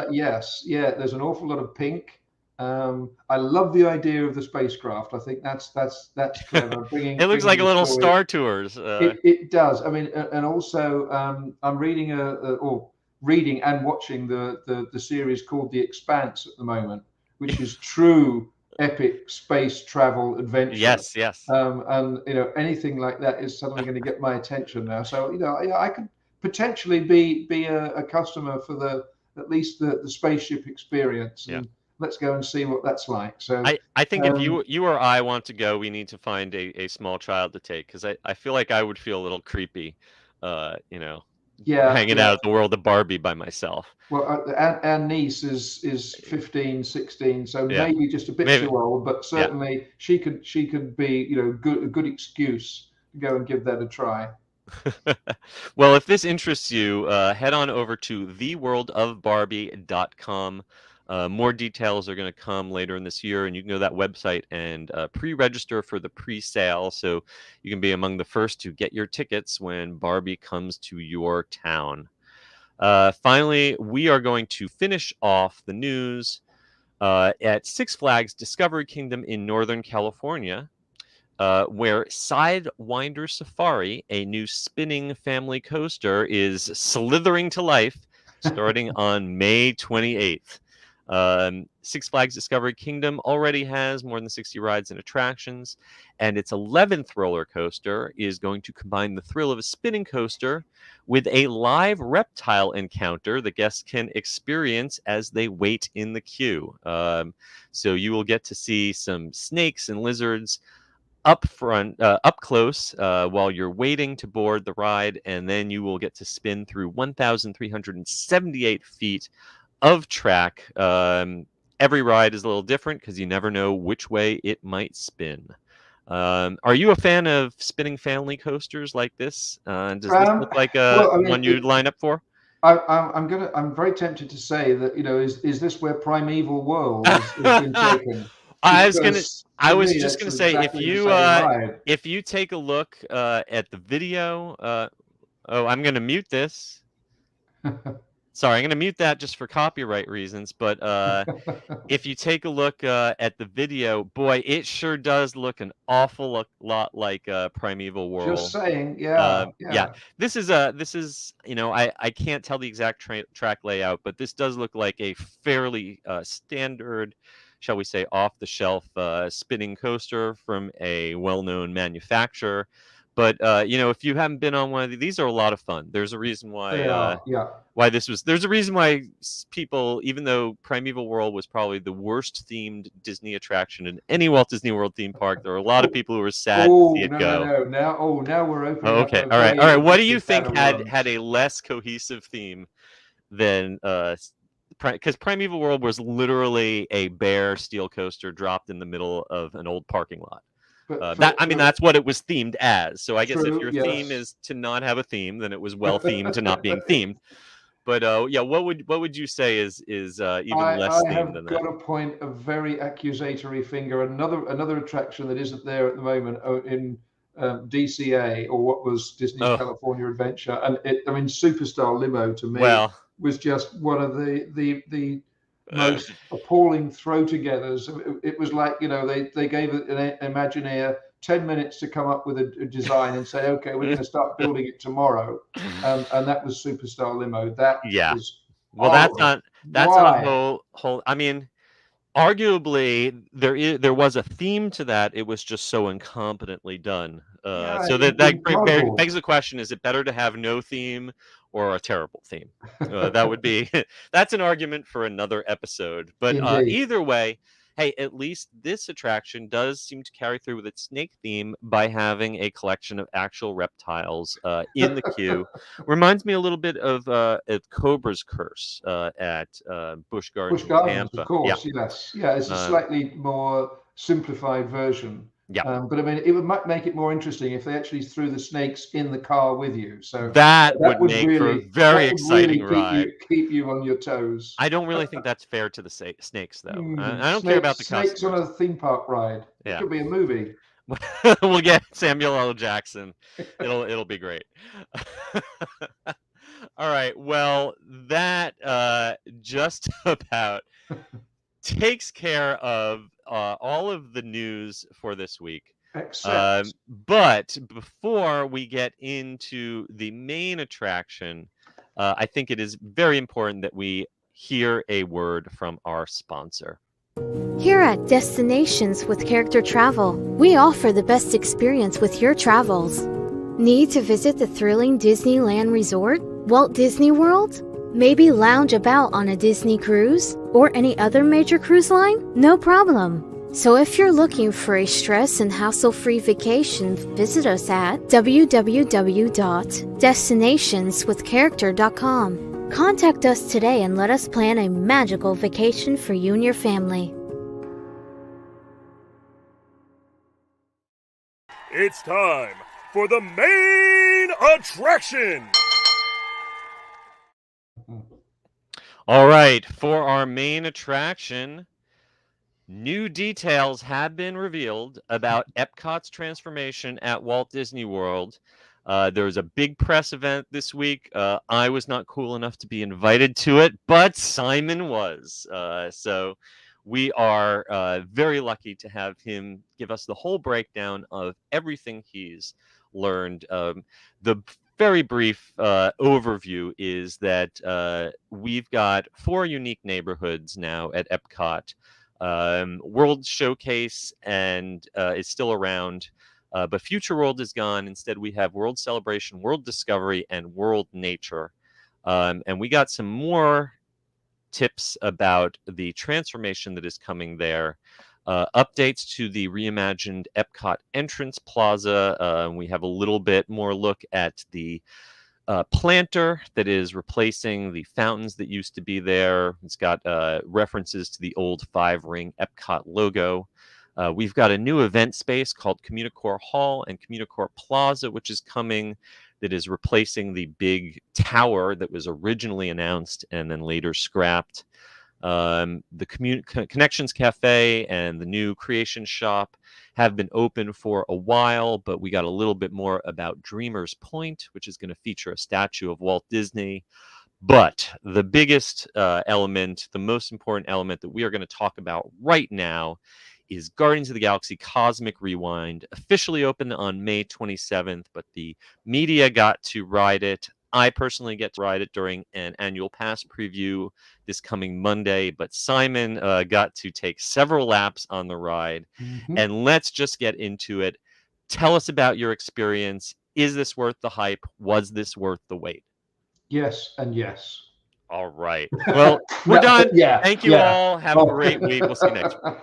Yes, there's an awful lot of pink. I love the idea of the spacecraft. I think that's clever. It looks like Bringing a the little story. Star Tours. It does. I mean, and also I'm reading reading and watching the series called The Expanse at the moment, which is true epic space travel adventure. Yes, yes. And anything like that is suddenly going to get my attention now. So yeah, I could potentially be a customer for at least the spaceship experience, Yeah. and let's go and see what that's like. So I think if you or I want to go, we need to find a small child to take, because I feel like I would feel a little creepy, hanging out at the world of Barbie by myself. Well, our niece is 15, 16, so Yeah. maybe just a bit Maybe. too old, but certainly she could be, a good excuse to go and give that a try. Well, if this interests you, head on over to theworldofbarbie.com. More details are going to come later in this year, and you can go to that website and pre-register for the pre-sale, so you can be among the first to get your tickets when Barbie comes to your town. Finally, we are going to finish off the news at Six Flags Discovery Kingdom in Northern California, where Sidewinder Safari, a new spinning family coaster, is slithering to life starting on May 28th. Six Flags Discovery Kingdom already has more than 60 rides and attractions, and its 11th roller coaster is going to combine the thrill of a spinning coaster with a live reptile encounter the guests can experience as they wait in the queue. So you will get to see some snakes and lizards up close while you're waiting to board the ride, and then you will get to spin through 1,378 feet of track. Every ride is a little different because you never know which way it might spin. Are you a fan of spinning family coasters like this? Does this look like one you'd line up for? I'm very tempted to say that, is this where Primeval World has been taken? I was just gonna say, exactly if you take a look at the video, I'm gonna mute this. Sorry, I'm gonna mute that just for copyright reasons. But if you take a look at the video, boy, it sure does look an awful lot like Primeval World. Just saying, yeah. This is I can't tell the exact track layout, but this does look like a fairly standard, shall we say, off-the-shelf spinning coaster from a well-known manufacturer. But if you haven't been on one of these are a lot of fun. There's a reason why there's a reason why people, even though Primeval World was probably the worst themed Disney attraction in any Walt Disney World theme park, there are a lot of people who were sad to see it go. Now we're opening up. Okay, all right. What do you think had a less cohesive theme than because Primeval World was literally a bare steel coaster dropped in the middle of an old parking lot. That's what it was themed as. So I guess if your theme is to not have a theme, then it was well themed to not being themed. But what would you say is even less themed than that? I have got to point a very accusatory finger. Another attraction that isn't there at the moment in DCA, or what was Disney California Adventure, and Superstar Limo to me was just one of the most appalling throw-togethers. It was like, they gave an Imagineer 10 minutes to come up with a design and say, okay, we're going to start building it tomorrow, and that was Superstar Limo. Was that's not a whole. I mean, arguably there was a theme to that. It was just so incompetently done. So that begs the question: is it better to have no theme or a terrible theme? That would be that's an argument for another episode. But either way, hey, at least this attraction does seem to carry through with its snake theme by having a collection of actual reptiles in the queue. Reminds me a little bit of Cobra's Curse at Busch Gardens, Tampa. Of course, yes. Yeah, it's a slightly more simplified version. Yeah, but it would make it more interesting if they actually threw the snakes in the car with you. So that would make really, for a very exciting ride. Keep you on your toes. I don't really think that's fair to the snakes, though. I don't care about the snakes on a theme park ride. It could be a movie. We'll get Samuel L. Jackson. It'll be great. All right. Well, that just about takes care of all of the news for this week. Except, But before we get into the main attraction, I think it is very important that we hear a word from our sponsor. Here at Destinations with Character Travel, we offer the best experience with your travels. Need to visit the thrilling Disneyland Resort, Walt Disney World? Maybe lounge about on a Disney cruise or any other major cruise line? No problem. So if you're looking for a stress and hassle-free vacation, visit us at www.destinationswithcharacter.com. Contact us today and let us plan a magical vacation for you and your family. It's time for the main attraction. All right, for our main attraction, new details have been revealed about Epcot's transformation at Walt Disney World. There was a big press event this week. I was not cool enough to be invited to it, but Simon was. So we are very lucky to have him give us the whole breakdown of everything he's learned. The very brief overview is that we've got 4 unique neighborhoods now at Epcot. World Showcase and is still around, but Future World is gone. Instead, we have World Celebration, World Discovery, and World Nature. And we got some more tips about the transformation that is coming there. Updates to the reimagined Epcot entrance plaza. We have a little bit more look at the planter that is replacing the fountains that used to be there. It's got references to the old 5-ring Epcot logo. We've got a new event space called Communicore Hall and Communicore Plaza, which is coming, that is replacing the big tower that was originally announced and then later scrapped. The Connections Cafe and the new Creation Shop have been open for a while, but we got a little bit more about Dreamers Point, which is going to feature a statue of Walt Disney. But the biggest element, the most important element that we are going to talk about right now is Guardians of the Galaxy Cosmic Rewind, officially opened on May 27th, but the media got to ride it. I personally get to ride it during an annual pass preview this coming Monday, but Simon got to take several laps on the ride. Mhm. And let's just get into it. Tell us about your experience. Is this worth the hype? Was this worth the wait? Yes and yes. All right. Well, we're done. Yeah. Thank you all. Have a great week. We'll see you next week.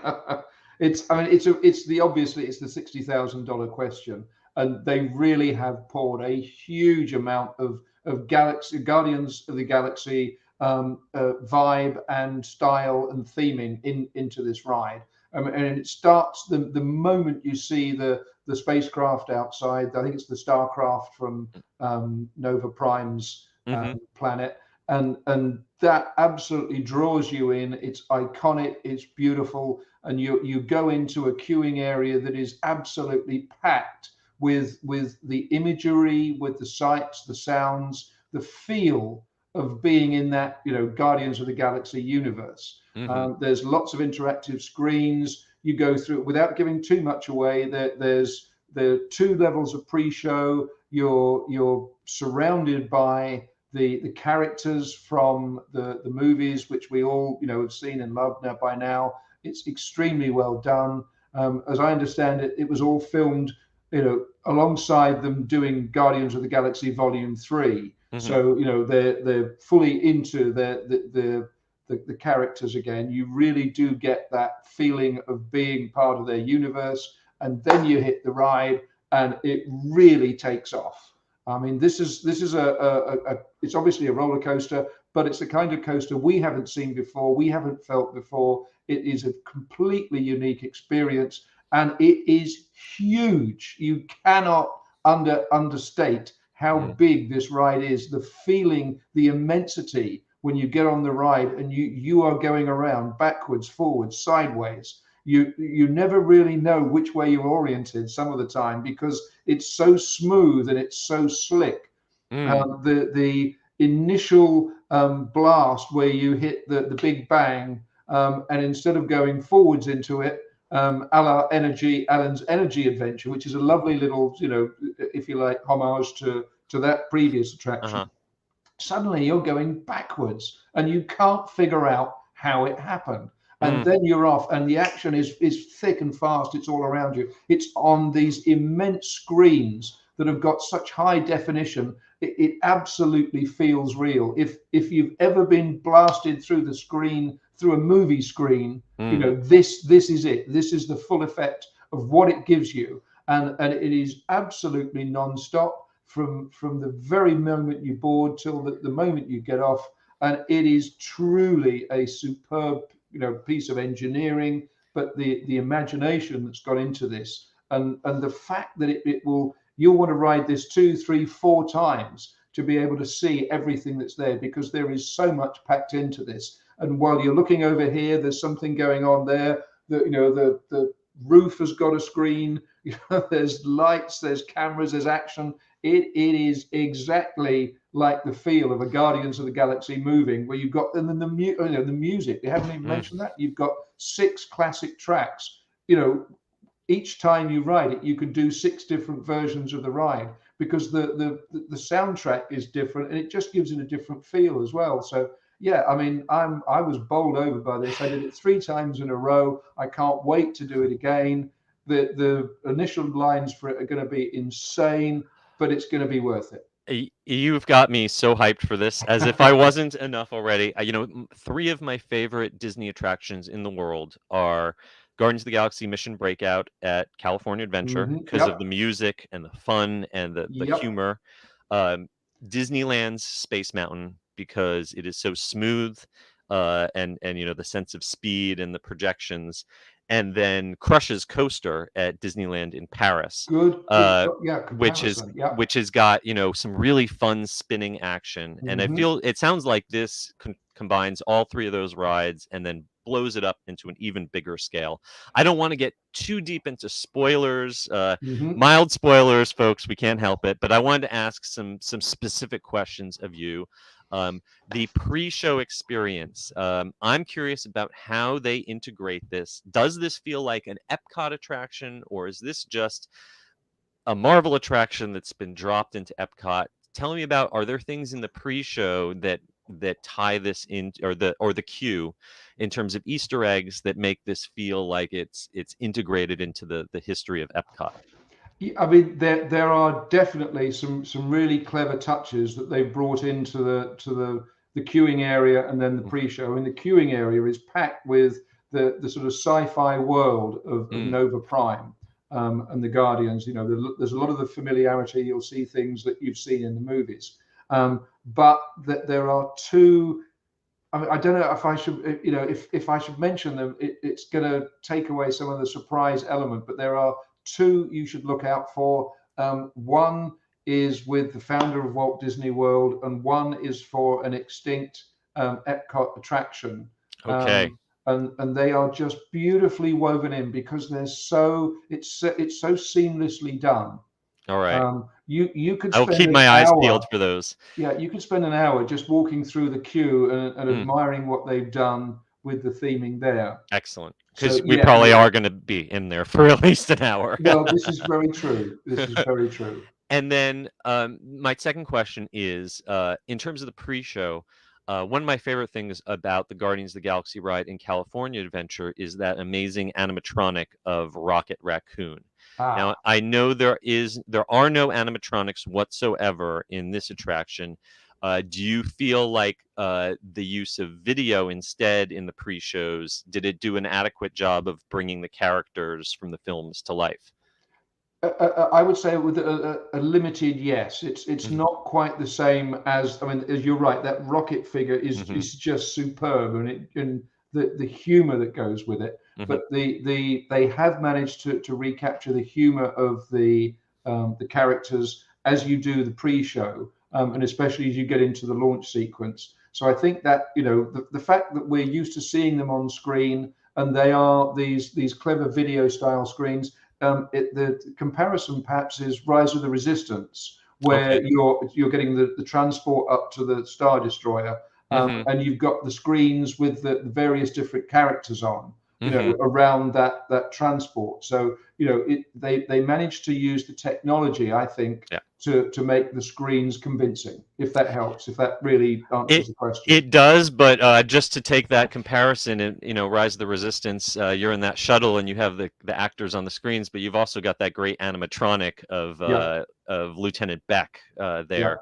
It's the $60,000 question, and they really have poured a huge amount of Guardians of the Galaxy vibe and style and theming into this ride. And it starts the moment you see the spacecraft outside. I think it's the Starcraft from Nova Prime's planet, and that absolutely draws you in. It's iconic, it's beautiful, and you go into a queuing area that is absolutely packed with the imagery, with the sights, the sounds, the feel of being in that Guardians of the Galaxy universe. There's lots of interactive screens. You go through without giving too much away. There's the 2 levels of pre-show. You're surrounded by the characters from the movies, which we all have seen and loved now by now. It's extremely well done. As I understand it, it was all filmed alongside them doing Guardians of the Galaxy Volume 3. So they're fully into the characters again. You really do get that feeling of being part of their universe, and then you hit the ride and it really takes off. I mean, this is it's obviously a roller coaster, but it's the kind of coaster we haven't seen before, we haven't felt before. It is a completely unique experience, and it is huge. You cannot understate how big this ride is. The feeling, the immensity when you get on the ride and you are going around backwards, forwards, sideways. You never really know which way you're oriented some of the time because it's so smooth and it's so slick. The initial blast where you hit the big bang and instead of going forwards into it, a la Alan's Energy Adventure, which is a lovely little, if you like, homage to that previous attraction. Suddenly you're going backwards and you can't figure out how it happened. And then you're off, and the action is thick and fast. It's all around you. It's on these immense screens that have got such high definition. It absolutely feels real. If you've ever been blasted through the screen, through a movie screen, this is it. This is the full effect of what it gives you, and it is absolutely non-stop from the very moment you board till the moment you get off. And it is truly a superb piece of engineering, but the imagination that's gone into this, and the fact that you'll want to ride this 2, 3, 4 times to be able to see everything that's there, because there is so much packed into this. And while you're looking over here, there's something going on there. The roof has got a screen. There's lights, there's cameras, there's action. It is exactly like the feel of a Guardians of the Galaxy moving, where you've got the music. They haven't even mentioned that. You've got 6 classic tracks. Each time you ride it, you can do 6 different versions of the ride, because the soundtrack is different, and it just gives it a different feel as well. So yeah, I mean, I was bowled over by this. I did it 3 times in a row. I can't wait to do it again. The initial lines for it are going to be insane, but it's going to be worth it. You've got me so hyped for this, as if I wasn't enough already. 3 of my favorite Disney attractions in the world are Guardians of the Galaxy Mission Breakout at California Adventure, because of the music and the fun and the humor. Disneyland's Space Mountain, because it is so smooth, and the sense of speed and the projections. And then Crush's Coaster at Disneyland in Paris, which has got some really fun spinning action. And it sounds like this combines all 3 of those rides and then blows it up into an even bigger scale. I don't want to get too deep into spoilers, mild spoilers, folks. We can't help it. But I wanted to ask some specific questions of you. The pre-show experience. I'm curious about how they integrate this. Does this feel like an Epcot attraction, or is this just a Marvel attraction that's been dropped into Epcot? Tell me about, are there things in the pre-show that tie this in, or the queue, in terms of Easter eggs that make this feel like it's integrated into the history of Epcot? I mean, there are definitely some really clever touches that they've brought into the queuing area, and then the pre-show. And the queuing area is packed with the sort of sci-fi world of Nova Prime, and the Guardians. There's a lot of the familiarity. You'll see things that you've seen in the movies, but that there are 2. I mean, I don't know if I should, if I should mention them, it's going to take away some of the surprise element. But there are 2 you should look out for. One is with the founder of Walt Disney World, and one is for an extinct Epcot attraction. Okay. And they are just beautifully woven in, because it's so seamlessly done. All right. You could. I'll keep my eyes peeled for those. Yeah, you could spend an hour just walking through the queue and admiring what they've done with the theming there. Excellent. Because we probably are going to be in there for at least an hour. Well, this is very true. This is very true. And then my second question is, in terms of the pre-show, one of my favorite things about the Guardians of the Galaxy ride in California Adventure is that amazing animatronic of Rocket Raccoon. Now, I know there are no animatronics whatsoever in this attraction. Do you feel like the use of video instead in the pre-shows, did it do an adequate job of bringing the characters from the films to life? I would say with a limited yes. It's not quite the same as, I mean, as you're right, that rocket figure is just superb, and the humor that goes with it. But they have managed to recapture the humor of the characters as you do the pre-show, and especially as you get into the launch sequence. So I think that the fact that we're used to seeing them on screen, and they are these clever video style screens. The comparison perhaps is Rise of the Resistance, where you're getting the transport up to the Star Destroyer, and you've got the screens with the various different characters on, around that transport. So they managed to use the technology, I think, to make the screens convincing. If that helps, if that really answers the question. It does, but just to take that comparison, and Rise of the Resistance, you're in that shuttle and you have the actors on the screens, but you've also got that great animatronic of Lieutenant Beck there.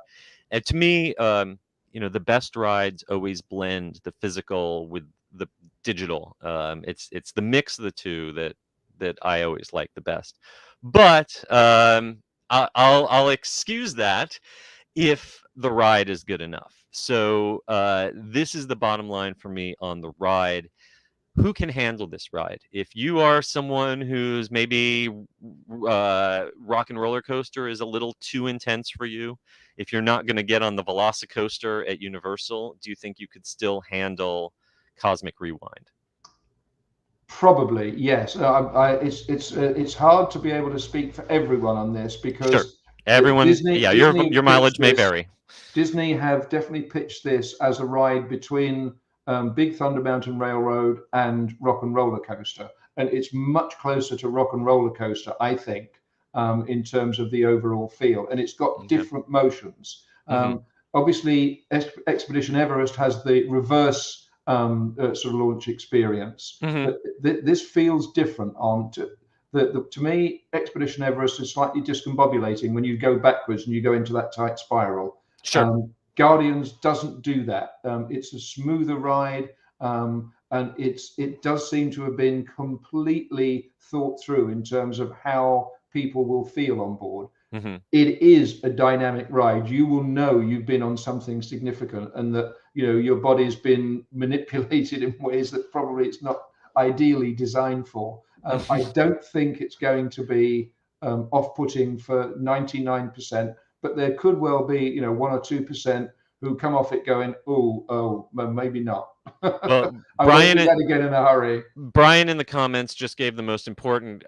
And to me, the best rides always blend the physical with the digital. It's the mix of the two that I always like the best. But I'll excuse that if the ride is good enough. So this is the bottom line for me on the ride. Who can handle this ride? If you are someone who's maybe Rock and Roller Coaster is a little too intense for you, if you're not going to get on the Velocicoaster at Universal, do you think you could still handle Cosmic Rewind? Probably, yes. It's hard to be able to speak for everyone on this because everyone, your mileage may vary. Disney have definitely pitched this as a ride between Big Thunder Mountain Railroad and Rock and Roller Coaster, and it's much closer to Rock and Roller Coaster, I think, in terms of the overall feel, and it's got different motions. Obviously, Expedition Everest has the reverse sort of launch experience, but this feels different. To me, Expedition Everest is slightly discombobulating when you go backwards and you go into that tight spiral. Guardians doesn't do that. It's a smoother ride, and it does seem to have been completely thought through in terms of how people will feel on board. It is a dynamic ride. You will know you've been on something significant, and that your body's been manipulated in ways that probably it's not ideally designed for. I don't think it's going to be off-putting for 99%. But there could well be, 1 or 2% who come off it going, oh, maybe not. Well, I won't do that again in a hurry. Brian in the comments just gave the most important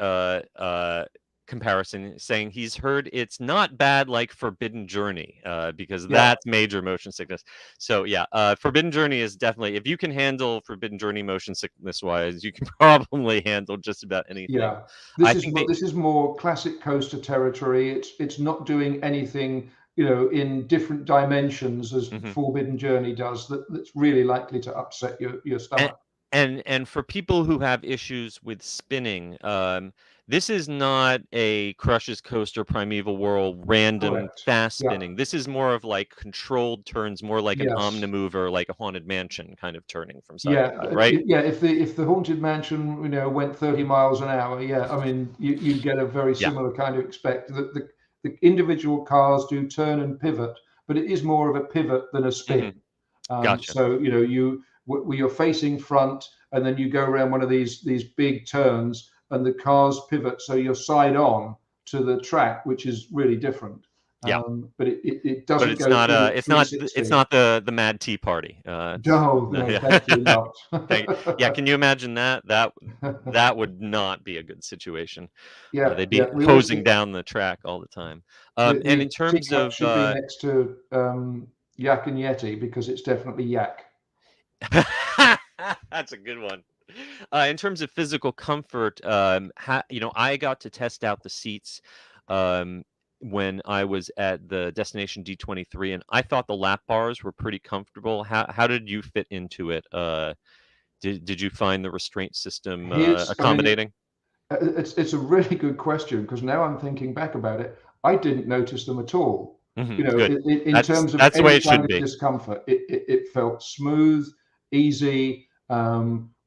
comparison, saying he's heard it's not bad like Forbidden Journey, because that's major motion sickness. So Forbidden Journey is definitely, if you can handle Forbidden Journey motion sickness wise, you can probably handle just about anything. This is more classic coaster territory. It's not doing anything in different dimensions as Forbidden Journey does that's really likely to upset your stomach. And for people who have issues with spinning, this is not a Crush's Coaster Primeval World random fast spinning. This is more of like controlled turns, more like an Omnimover, like a Haunted Mansion kind of turning from side to side, right? If the Haunted Mansion went 30 miles an hour, I mean you get a very similar kind of expect. The individual cars do turn and pivot, but it is more of a pivot than a spin. Gotcha. So you're facing front, and then you go around one of these big turns, and the cars pivot, so you're side on to the track, which is really different. But it doesn't. But it's go it's not the Mad Tea Party. No, thank you not. Can you imagine that? That would not be a good situation. They'd be hosing down the track all the time. And in terms of should be next to Yak and Yeti, because it's definitely Yak. That's a good one. In terms of physical comfort, I got to test out the seats when I was at the Destination D23, and I thought the lap bars were pretty comfortable. How did you fit into it? Did you find the restraint system accommodating? It's a really good question, because now I'm thinking back about it, I didn't notice them at all. In terms of that's the way any it should kind of be. discomfort, it felt smooth, easy.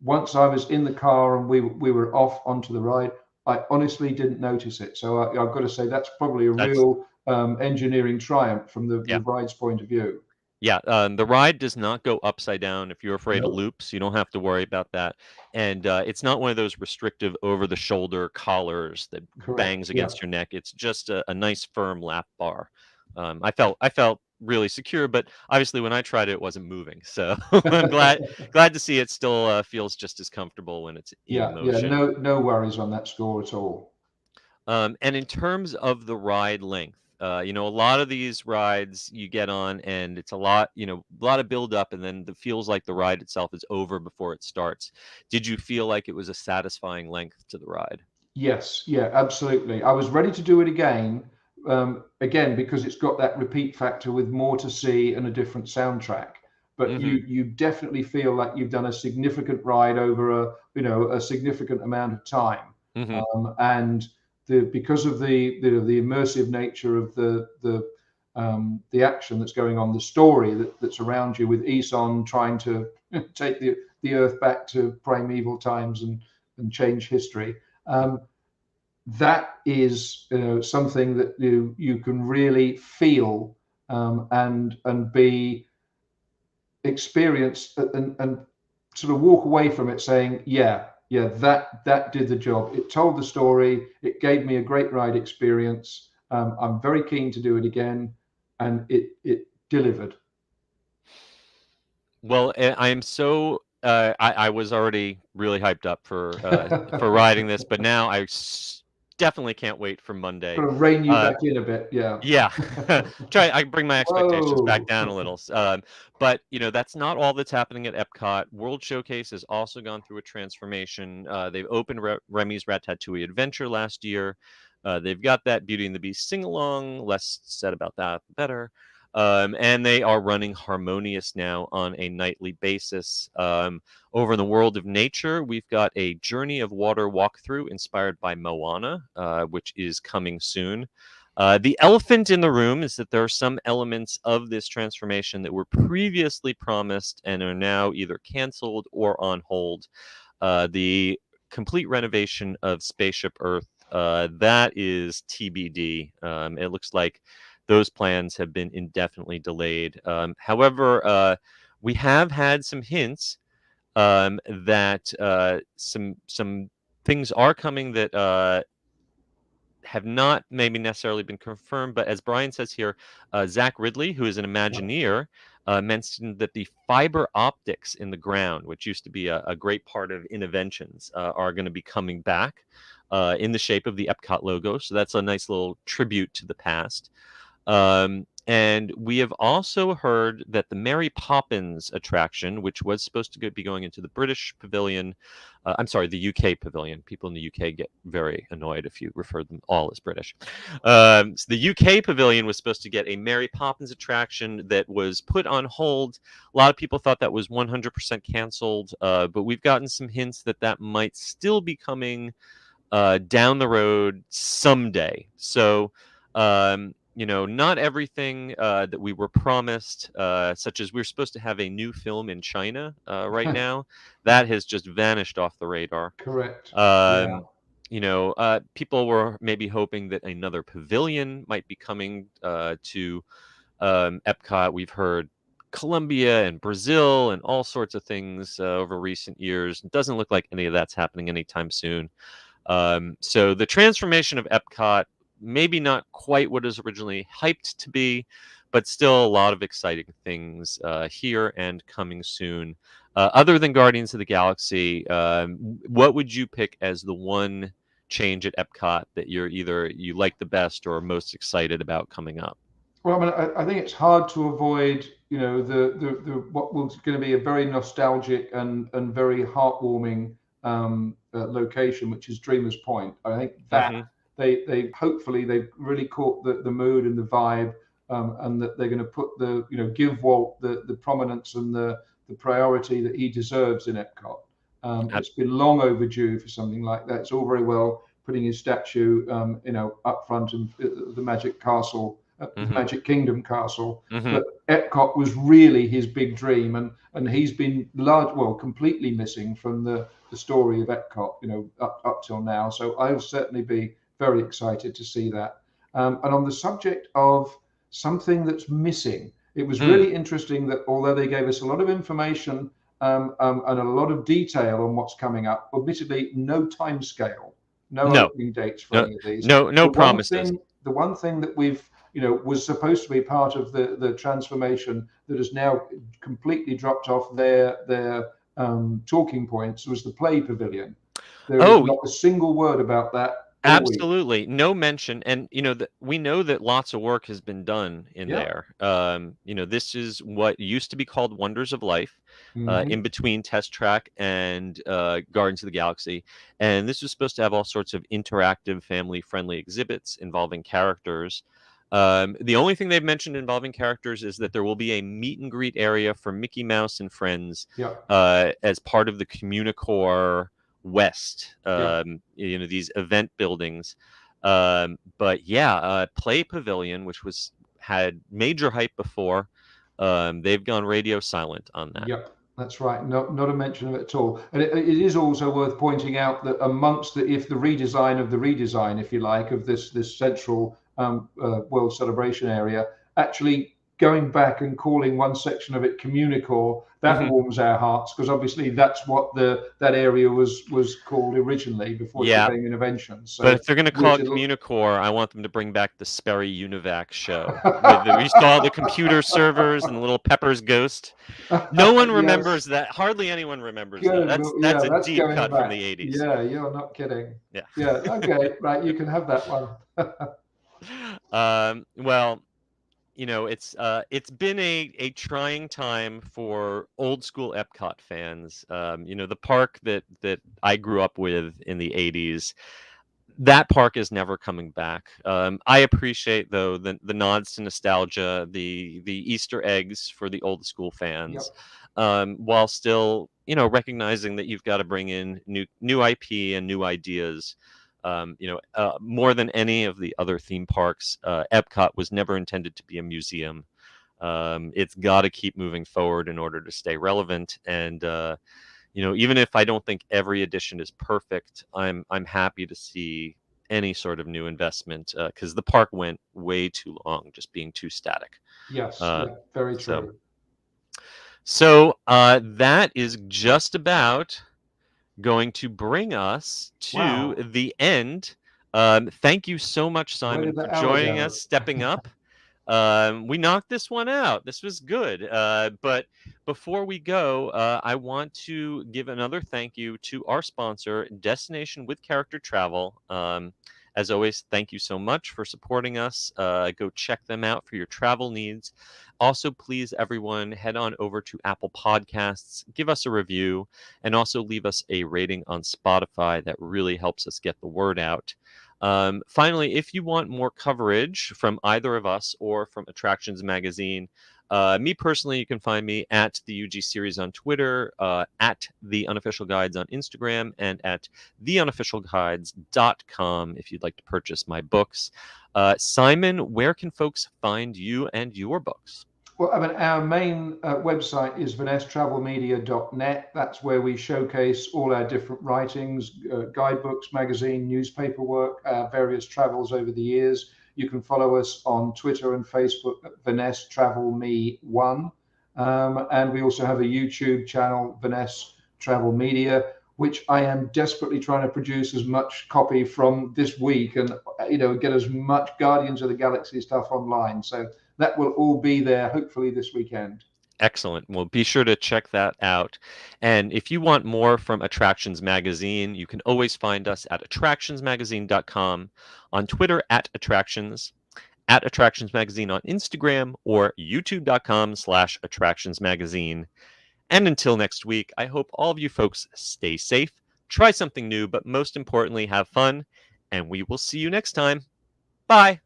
Once I was in the car and we were off onto the ride, I honestly didn't notice it. So I've got to say that's probably a real engineering triumph from the ride's point of view. The ride does not go upside down. If you're afraid of loops, you don't have to worry about that. And it's not one of those restrictive over-the-shoulder collars that bangs against your neck. It's just a nice firm lap bar. I felt really secure, but obviously when I tried it, it wasn't moving. So I'm glad to see it still feels just as comfortable when it's in motion. No worries on that score at all. And in terms of the ride length, You know, a lot of these rides you get on, and it's a lot, a lot of build up, and then it feels like the ride itself is over before it starts. Did you feel like it was a satisfying length to the ride? Yes, yeah, absolutely. I was ready to do it again because it's got that repeat factor with more to see and a different soundtrack. But Hmm. you definitely feel like you've done a significant ride over a significant amount of time, Hmm. and because of the immersive nature of the action that's going on, the story that's around you with Eson trying to take the Earth back to primeval times and change history. That is something that you can really feel and be experienced and sort of walk away from it saying, yeah, that did the job. It told the story. It gave me a great ride experience. I'm very keen to do it again, and it delivered. Well, I am so I was already really hyped up for riding this, but now definitely can't wait for Monday. Sort of rein you Uh, back in a bit, yeah. Yeah, I bring my expectations back Whoa. down a little. But that's not all that's happening at Epcot. World Showcase has also gone through a transformation. They've opened Remy's Ratatouille Adventure last year. They've got that Beauty and the Beast sing along. Less said about that, the better. And they are running Harmonious now on a nightly basis. Over in the world of nature, we've got a Journey of Water walkthrough inspired by Moana, which is coming soon. The elephant in the room is that there are some elements of this transformation that were previously promised and are now either canceled or on hold. The complete renovation of Spaceship Earth, that is TBD. It looks like those plans have been indefinitely delayed. However, we have had some hints that some things are coming that have not maybe necessarily been confirmed, but as Brian says here, Zach Ridley, who is an Imagineer, mentioned that the fiber optics in the ground, which used to be a great part of Innoventions, are going to be coming back in the shape of the Epcot logo. So that's a nice little tribute to the past. And we have also heard that the Mary Poppins attraction, which was supposed to be going into the British pavilion, I'm sorry, the UK pavilion. People in the UK get very annoyed if you refer them all as British. So the UK pavilion was supposed to get a Mary Poppins attraction that was put on hold. A lot of people thought that was 100% canceled, but we've gotten some hints that that might still be coming down the road someday. So, not everything that we were promised, such as we're supposed to have a new film in China right now, that has just vanished off the radar. Correct. Yeah. People were maybe hoping that another pavilion might be coming to Epcot. We've heard Colombia and Brazil and all sorts of things over recent years. It doesn't look like any of that's happening anytime soon. So the transformation of Epcot, maybe not quite what is originally hyped to be, but still a lot of exciting things here and coming soon. Other than Guardians of the Galaxy, what would you pick as the one change at Epcot that you like the best or most excited about coming up? Well, I mean, I think it's hard to avoid, the what was going to be a very nostalgic and very heartwarming location, which is Dreamers Point. I think that Mm-hmm. they hopefully they've really caught the mood and the vibe, and that they're going to put give Walt the prominence and the priority that he deserves in Epcot. It's been long overdue for something like that. It's all very well putting his statue, up front in the Magic Castle. Mm-hmm. Magic Kingdom Castle, Mm-hmm. but Epcot was really his big dream, and he's been completely missing from the story of Epcot, up till now. So I'll certainly be very excited to see that. And on the subject of something that's missing, it was really interesting that although they gave us a lot of information and a lot of detail on what's coming up, admittedly no time scale, no opening dates for any of these. No promises. The one thing that we've was supposed to be part of the transformation that has now completely dropped off their talking points was the play pavilion. There is not a single word about that Absolutely. No mention. And, we know that lots of work has been done in Yeah. there. This is what used to be called Wonders of Life, Mhm. in between Test Track and Gardens of the Galaxy. And this was supposed to have all sorts of interactive, family-friendly exhibits involving characters. The only thing they've mentioned involving characters is that there will be a meet and greet area for Mickey Mouse and friends Yeah. as part of the Communicore West, Yeah. these event buildings. But yeah, Play Pavilion, which had major hype before, they've gone radio silent on that. Yep, that's right. Not a mention of it at all. And it is also worth pointing out that amongst the redesign of the redesign, if you like, of this central World Celebration area, actually going back and calling one section of it Communicore, that Mhm. warms our hearts, because obviously that's what that area was called originally before Yeah. it became Innovations. So But if they're going to we're call it del- Communicore, I want them to bring back the Sperry Univac show. We saw the computer servers and little Pepper's Ghost. No one Yes. remembers that. Hardly anyone remembers that. Good. That's Well, yeah, a that's deep going cut back. from the 80s. Yeah, you're not kidding. Yeah. Yeah. Okay. Right. You can have that one. Well, it's been a trying time for old school Epcot fans. The park that I grew up with in the 80s, that park is never coming back. I appreciate though the nods to nostalgia, the Easter eggs for the old school fans, while still recognizing that you've got to bring in new IP and new ideas. More than any of the other theme parks, Epcot was never intended to be a museum. It's got to keep moving forward in order to stay relevant. And even if I don't think every edition is perfect, I'm happy to see any sort of new investment, because the park went way too long just being too static. Yes. Yeah, very true. So that is just about going to bring us to Wow. the end. Thank you so much, Simon, did the for hour joining go? us, stepping up. We knocked this one out. This was good. But before we go, I want to give another thank you to our sponsor, Destination with Character Travel. As always, thank you so much for supporting us. Go check them out for your travel needs. Also, please, everyone, head on over to Apple Podcasts, give us a review, and also leave us a rating on Spotify. That really helps us get the word out. Finally, if you want more coverage from either of us or from Attractions Magazine, me personally, you can find me at the UG Series on Twitter, at The Unofficial Guides on Instagram, and at theunofficialguides.com if you'd like to purchase my books. Simon, where can folks find you and your books? Well, I mean, our main website is VanessaTravelMedia.net. That's where we showcase all our different writings, guidebooks, magazine, newspaper work, various travels over the years. You can follow us on Twitter and Facebook at Vanessa Travel Me 1. And we also have a YouTube channel, Vanessa Travel Media, which I am desperately trying to produce as much copy from this week and, get as much Guardians of the Galaxy stuff online. So that will all be there, hopefully, this weekend. Excellent. Well, be sure to check that out. And if you want more from Attractions Magazine, you can always find us at attractionsmagazine.com, on Twitter at Attractions Magazine on Instagram, or youtube.com/attractionsmagazine. And until next week, I hope all of you folks stay safe, try something new, but most importantly, have fun. And we will see you next time. Bye.